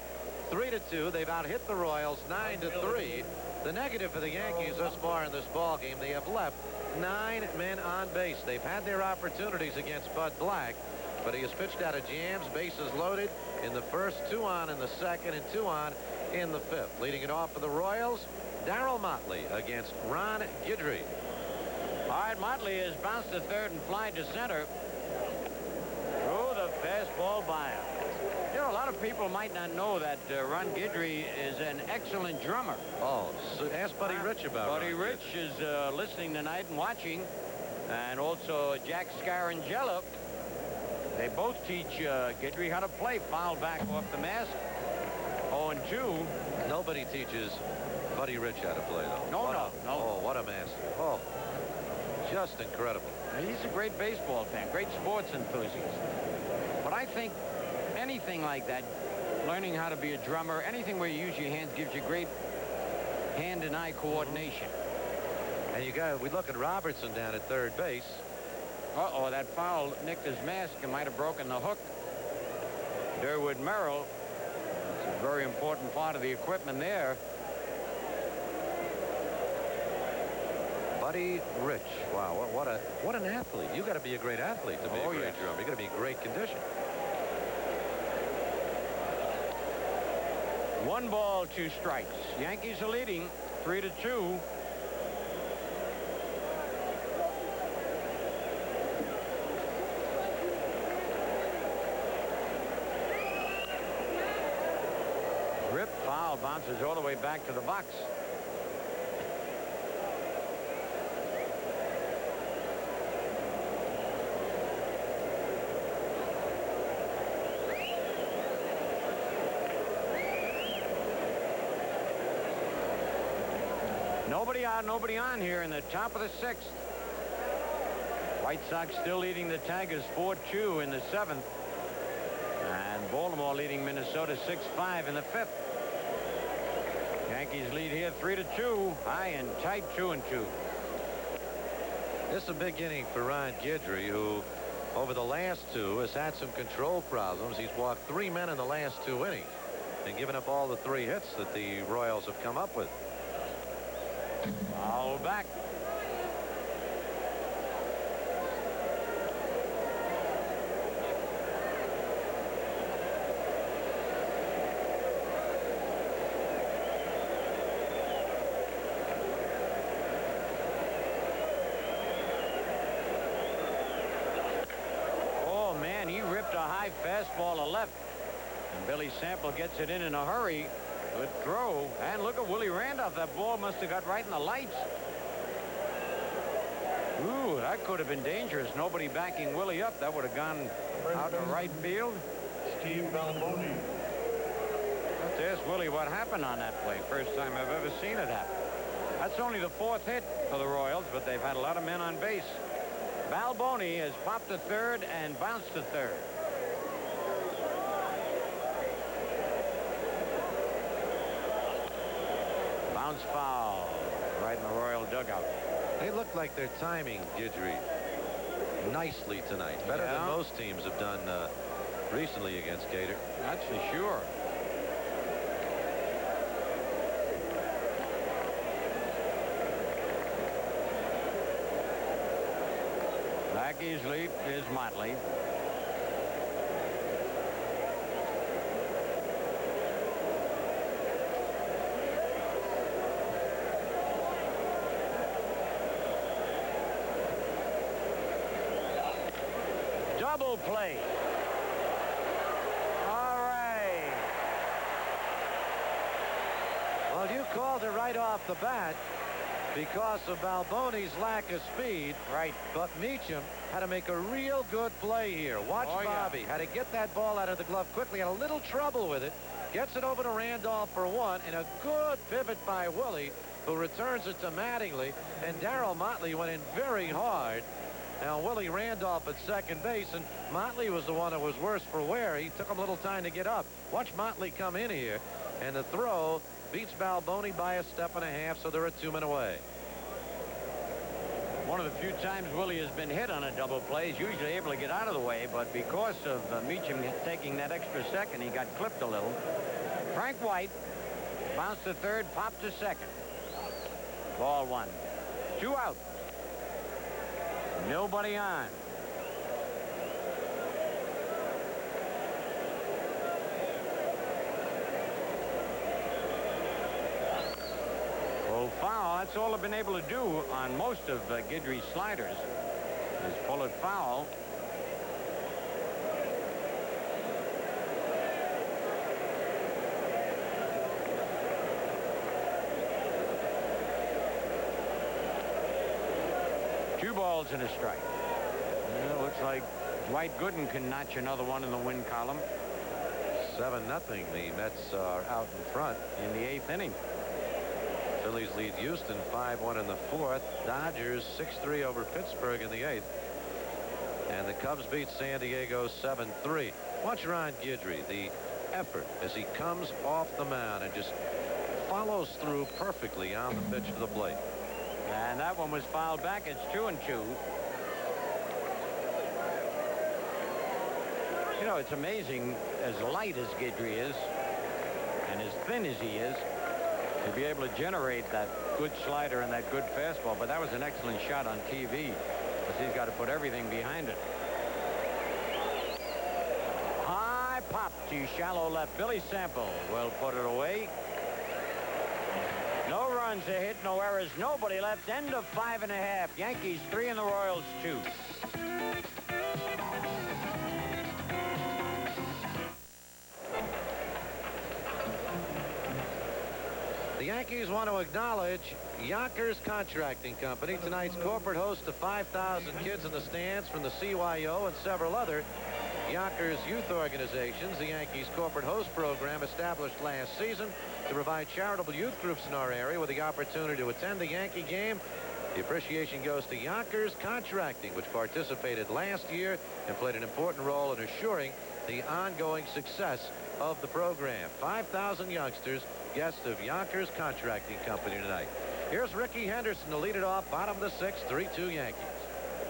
3-2. They've out-hit the Royals 9-3. The negative for the Yankees thus far in this ball game, they have left 9 men on base. They've had their opportunities against Bud Black, but he has pitched out of jams, bases loaded in the first, 2 on in the second, and 2 on in the fifth. Leading it off for the Royals, Darryl Motley against Ron Guidry. All right, Motley has bounced to third and fly to center. Through the fastball by him. You know, a lot of people might not know that Ron Guidry is an excellent drummer. Oh, so ask Buddy Rich about it. Buddy Rich is listening tonight and watching. And also Jack Scarangella. They both teach Guidry how to play. Foul back off the mask. 0-2. Nobody teaches Buddy Rich how to play, though. No. Oh, what a master. Oh, just incredible. He's a great baseball fan, great sports enthusiast. But I think anything like that, learning how to be a drummer, anything where you use your hands gives you great hand and eye coordination. And we look at Robertson down at third base. Uh-oh, that foul nicked his mask and might have broken the hook. Durwood Merrill, it's a very important part of the equipment there. Buddy Rich. Wow, what an athlete. You got to be a great athlete to be a great drummer. You got to be in great condition. 1 ball, 2 strikes. Yankees are leading 3-2. Rip foul bounces all the way back to the box. Nobody out, nobody on here in the top of the 6th. White Sox still leading the Tigers 4-2 in the 7th. And Baltimore leading Minnesota 6-5 in the 5th. Yankees lead here 3-2. High and tight 2-2. This is a big inning for Ron Guidry, who over the last 2 has had some control problems. He's walked 3 men in the last 2 innings and given up all the 3 hits that the Royals have come up with. Foul back. Oh, man, he ripped a high fastball to left. And Billy Sample gets it in a hurry. Good throw. And look at Willie Randolph. That ball must have got right in the lights. Ooh, that could have been dangerous. Nobody backing Willie up. That would have gone out to right field. Steve Balboni. Let's ask Willie what happened on that play. First time I've ever seen it happen. That's only the 4th hit for the Royals, but they've had a lot of men on base. Balboni has popped to third and bounced to third. Bounce foul right in the Royal dugout. They look like they're timing Guidry nicely tonight. Better than most teams have done recently against Gator. That's for sure. Back easily is Motley. Double play. All right. Well, you called it right off the bat because of Balboni's lack of speed. Right. But Meacham had to make a real good play here. Watch Bobby. Had to get that ball out of the glove quickly. Had a little trouble with it. Gets it over to Randolph for 1. And a good pivot by Willie, who returns it to Mattingly. And Darryl Motley went in very hard. Now, Willie Randolph at second base, and Motley was the one that was worse for wear. He took him a little time to get up. Watch Motley come in here, and the throw beats Balboni by a step and a half, so they're at 2 men away. One of the few times Willie has been hit on a double play. He's usually able to get out of the way, but because of Meacham taking that extra second, he got clipped a little. Frank White bounced to third, popped to second. Ball one. 2 out. Nobody on. Full foul. That's all I've been able to do on most of Guidry's sliders is pull it foul. Two balls and a strike. Well, looks like Dwight Gooden can notch another one in the win column. 7-0. The Mets are out in front in the 8th inning. Phillies lead Houston 5-1 in the 4th. Dodgers 6-3 over Pittsburgh in the 8th. And the Cubs beat San Diego 7-3. Watch Ron Guidry, the effort as he comes off the mound and just follows through perfectly on the pitch to the plate. And that one was fouled back. It's 2-2. You know, it's amazing, as light as Guidry is and as thin as he is, to be able to generate that good slider and that good fastball. But that was an excellent shot on TV, because he's got to put everything behind it. High pop to shallow left. Billy Sample will put it away. No runs a hit, no errors, nobody left. End of 5.5. Yankees 3 and the Royals 2. The Yankees want to acknowledge Yonkers Contracting Company, tonight's corporate host to 5,000 kids in the stands from the CYO and several other Yonkers youth organizations. The Yankees corporate host program established last season to provide charitable youth groups in our area with the opportunity to attend the Yankee game. The appreciation goes to Yonkers Contracting, which participated last year and played an important role in assuring the ongoing success of the program. 5,000 youngsters, guests of Yonkers Contracting Company tonight. Here's Ricky Henderson to lead it off, bottom of the 6th, 3-2 Yankees.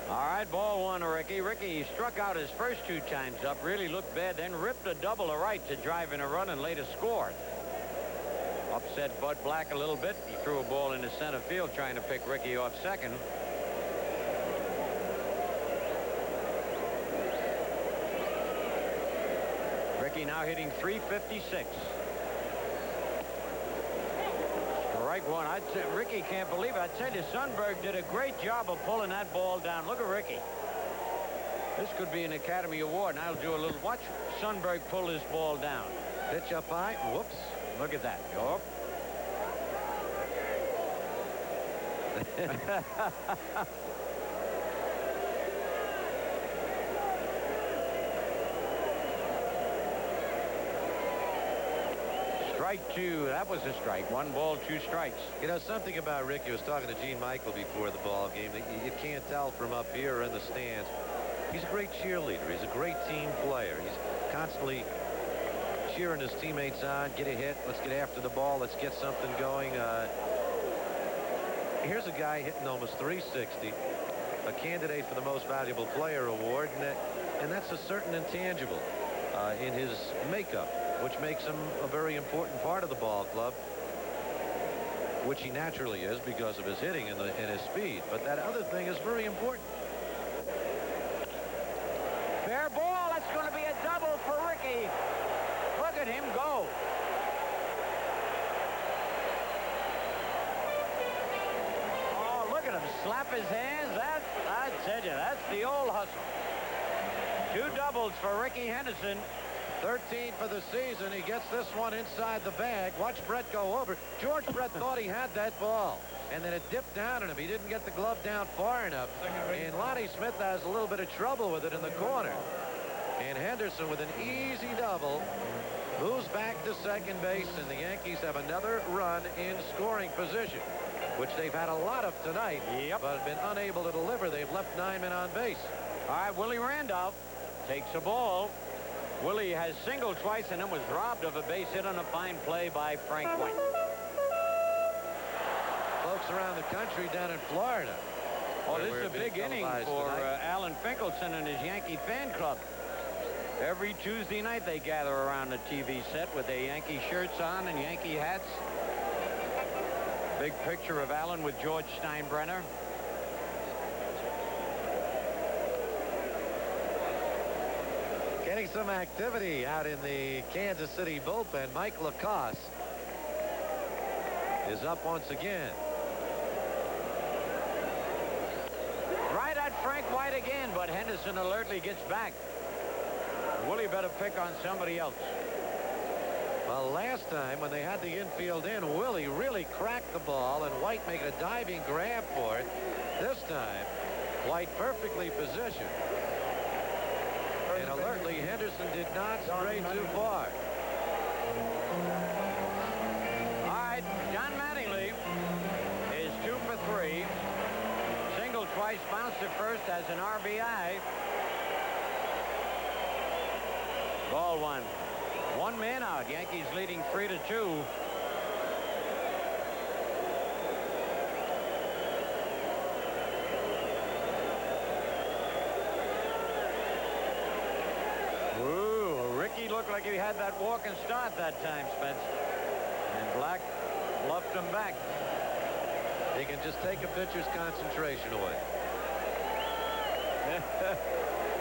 All right, ball one to Ricky. Ricky struck out his first 2 times up, really looked bad, then ripped a double to right to drive in a run and later scored. Upset Bud Black a little bit. He threw a ball into center field trying to pick Ricky off second. Ricky now hitting .356. Strike one. I'd say Ricky can't believe it. I'd say the Sundberg did a great job of pulling that ball down. Look at Ricky. This could be an Academy Award, and I'll do a little watch Sundberg pull this ball down. Pitch up high. Whoops. Look at that. York. Strike 2. That was a strike. 1 ball, 2 strikes. You know, something about Ricky. I was talking to Gene Michael before the ball game. You can't tell from up here or in the stands. He's a great cheerleader. He's a great team player. He's constantly cheering his teammates on. Get a hit. Let's get after the ball. Let's get something going. Here's a guy hitting almost .360, a candidate for the Most Valuable Player award, and that's a certain intangible in his makeup, which makes him a very important part of the ball club, which he naturally is because of his hitting and his speed. But that other thing is very important. Fair ball. That's going to be a double for Ricky. Look at him go. Oh, look at him slap his hands. I tell you, that's the old hustle. 2 doubles for Ricky Henderson. 13 for the season. He gets this one inside the bag. Watch Brett go over. George Brett thought he had that ball, and then it dipped down on him. He didn't get the glove down far enough, and Lonnie Smith has a little bit of trouble with it in the corner. And Henderson, with an easy double, moves back to second base, and the Yankees have another run in scoring position, which they've had a lot of tonight, but have been unable to deliver. They've left 9 men on base. All right, Willie Randolph takes a ball. Willie has singled twice and then was robbed of a base hit on a fine play by Frank White. Folks around the country down in Florida Oh, this is a big inning for Alan Finkelson and his Yankee fan club. Every Tuesday night they gather around the TV set with their Yankee shirts on and Yankee hats. Big picture of Alan with George Steinbrenner. Getting some activity out in the Kansas City bullpen. Mike Lacoste is up once again. Right at Frank White again, but Henderson alertly gets back. Willie better pick on somebody else. Well, last time when they had the infield in, Willie really cracked the ball and White made a diving grab for it. This time, White perfectly positioned. And alertly, Henderson did not stray too far. All right, John Mattingly is 2 for 3. Single twice, bounced to first as an RBI. Ball 1. 1 man out. Yankees leading 3-2. Ooh, Ricky looked like he had that walk and start that time, Spence. And Black bluffed him back. He can just take a pitcher's concentration away.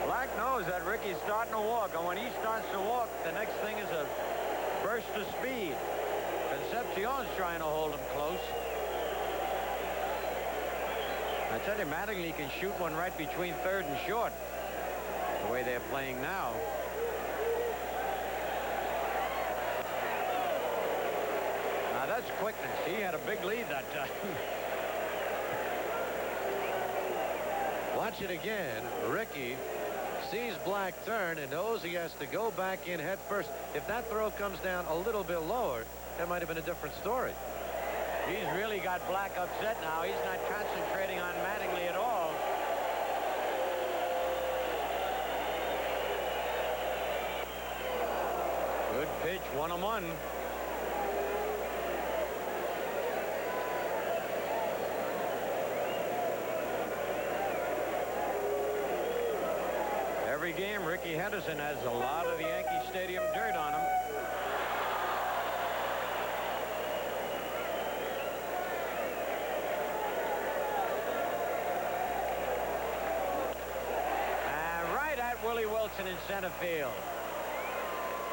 Black knows that Ricky's starting to walk, and when he starts to walk, the next thing is a burst of speed. Concepcion's trying to hold him close. I tell you, Mattingly can shoot one right between third and short, the way they're playing now. Now that's quickness. He had a big lead that time. Watch it again. Ricky sees Black turn and knows he has to go back in head first. If that throw comes down a little bit lower, that might have been a different story. He's really got Black upset now. He's not concentrating on Mattingly at all. Good pitch, 1-1. Every game, Ricky Henderson has a lot of the Yankee Stadium dirt on him. And right at Willie Wilson in center field.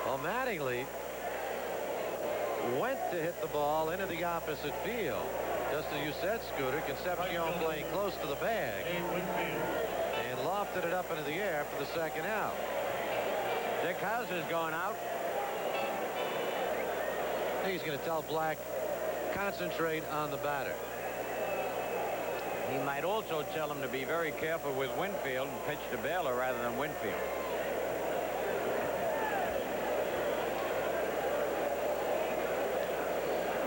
Well, Mattingly went to hit the ball into the opposite field. Just as you said, Scooter, Concepcion playing close to the bag. And lofted it up into the air for the second out. Dick Houser's going out. He's going to tell Black, concentrate on the batter. He might also tell him to be very careful with Winfield and pitch to Baylor rather than Winfield.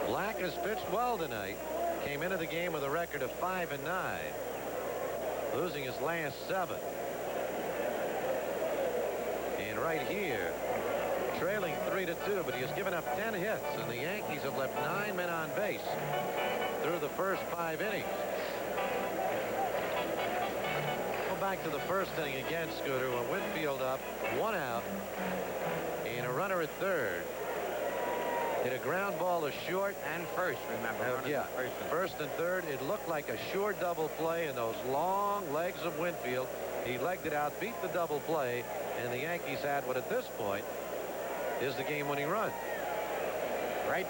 Black has pitched well tonight. Came into the game with a record of 5-9. Losing his last 7. And right here, trailing 3-2, but he has given up 10 hits, and the Yankees have left 9 men on base through the first 5 innings. Go back to the first inning again, Scooter, when Winfield up, 1 out, and a runner at third. Hit a ground ball to short and first, remember. yeah, first and third. It looked like a sure double play, and those long legs of Winfield, he legged it out, beat the double play, and the Yankees had what at this point is the game-winning run. Right.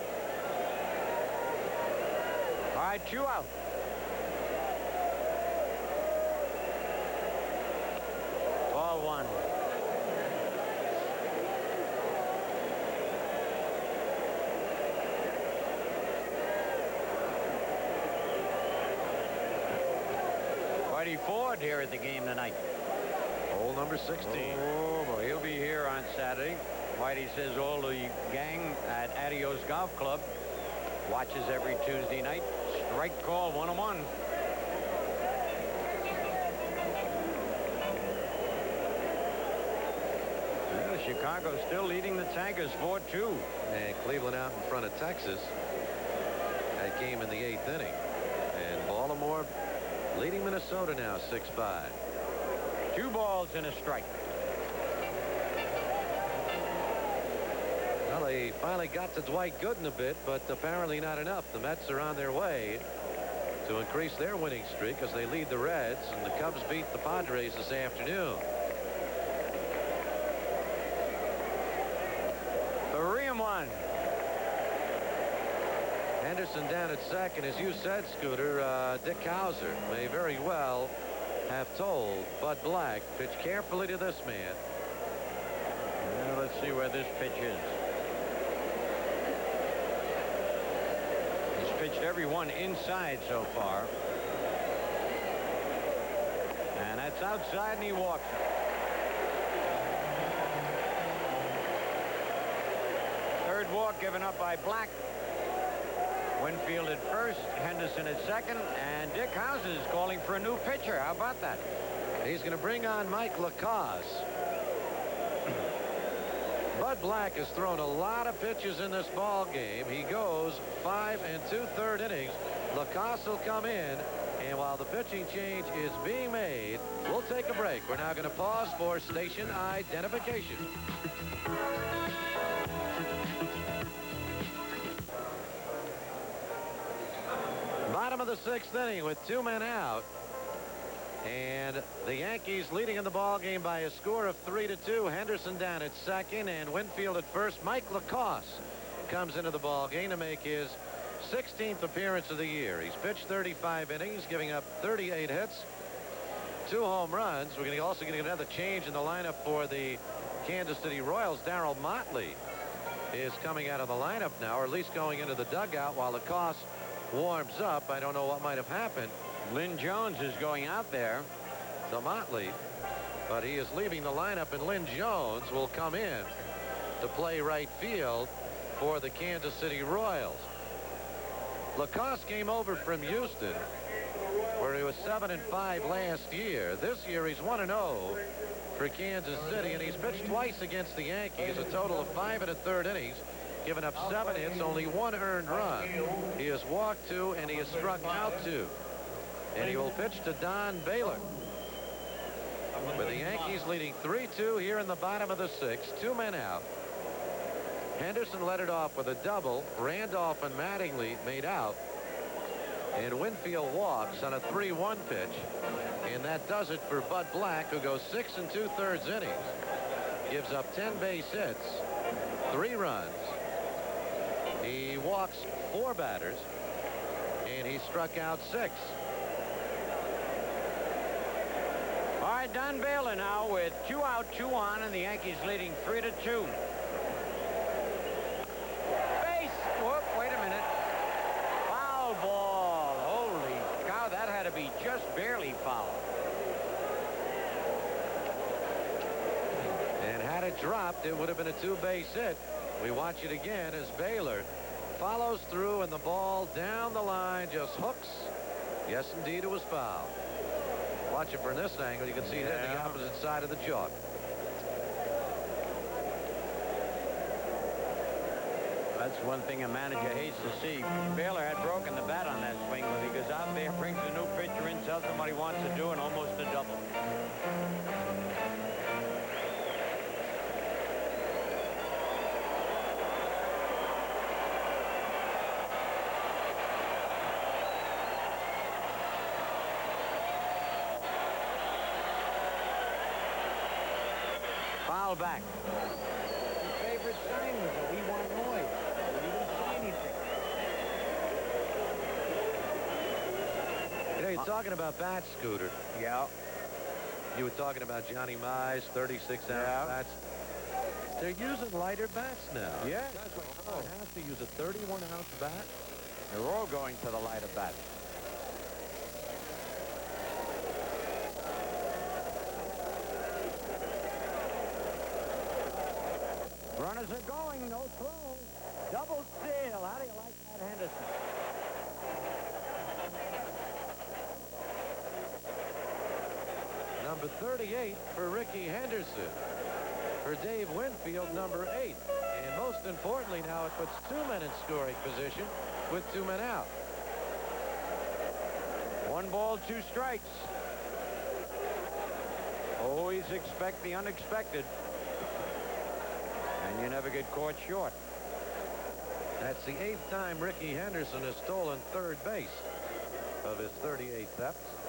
All right, 2 out. Ball 1. Whitey Ford here at the game tonight. Hole number 16. Oh, boy, he'll be here on Saturday. Whitey says all the gang at Adios Golf Club watches every Tuesday night. Strike call, 1-1. Well, Chicago still leading the Tigers 4-2. And Cleveland out in front of Texas. That game in the 8th inning. And Baltimore leading Minnesota now 6-5. 2 balls and a strike. Well, they finally got to Dwight Gooden a bit, but apparently not enough. The Mets are on their way to increase their winning streak as they lead the Reds, and the Cubs beat the Padres this afternoon. 3-1. Henderson down at second. As you said, Scooter, Dick Hauser may very well have told Bud Black, pitch carefully to this man. Well, let's see where this pitch is. He's pitched every one inside so far. And that's outside, and he walks it. Third walk given up by Black. Winfield at first, Henderson at second, and Dick Hauser is calling for a new pitcher. How about that? He's going to bring on Mike Lacoste. Bud Black has thrown a lot of pitches in this ball game. He goes 5 2/3 innings. Lacoste will come in, and while the pitching change is being made, we'll take a break. We're now going to pause for station identification. Bottom of the 6th inning with 2 men out, and the Yankees leading in the ball game by a score of 3-2. Henderson down at second and Winfield at first. Mike Lacoste comes into the ball game to make his 16th appearance of the year. He's pitched 35 innings, giving up 38 hits, 2 home runs. We're also going to get another change in the lineup for the Kansas City Royals. Darryl Motley is coming out of the lineup now, or at least going into the dugout while Lacoste warms up. I don't know what might have happened. Lynn Jones is going out there. To Motley, but he is leaving the lineup, and Lynn Jones will come in to play right field for the Kansas City Royals. Lacoste came over from Houston, where he was 7-5 last year. This year he's 1-0 for Kansas City, and he's pitched twice against the Yankees, a total of 5 1/3 innings, given up 7 hits, only 1 earned run. He has walked 2 and he has struck out 2. And he will pitch to Don Baylor, with the Yankees leading 3-2 here in the bottom of the 6th. 2 men out. Henderson led it off with a double. Randolph and Mattingly made out, and Winfield walks on a 3-1 pitch, and that does it for Bud Black, who goes 6 2/3 innings, gives up 10 base hits, 3 runs. He walks 4 batters, and he struck out 6. All right, Don Baylor now with 2 out, 2 on, and the Yankees leading 3-2. Base. Whoop, wait a minute. Foul ball. Holy cow, that had to be just barely foul. And had it dropped, it would have been a 2-base hit. We watch it again as Baylor follows through, and the ball down the line just hooks. Yes, indeed, it was foul. Watch it from this angle. You can see it hitting the opposite side of the chalk. That's one thing a manager hates to see. Baylor had broken the bat on that swing, but he goes out there, brings a new pitcher in, tells him what he wants to do, and almost a double. Foul back. His favorite sign was that we want noise. He didn't say anything. You know, you're talking about bat, Scooter. Yeah. You were talking about Johnny Mize, 36-ounce bats. They're using lighter bats now. Yeah. Guys like Howard has to use a 31-ounce bat. They're all going to the lighter bats. Runners are going, no throw. Double steal. How do you like that, Henderson? Number 38 for Ricky Henderson. For Dave Winfield, number 8. And most importantly now, it puts 2 men in scoring position with 2 men out. 1 ball, 2 strikes. Always expect the unexpected. And you never get caught short. That's the 8th time Ricky Henderson has stolen third base of his 38 thefts.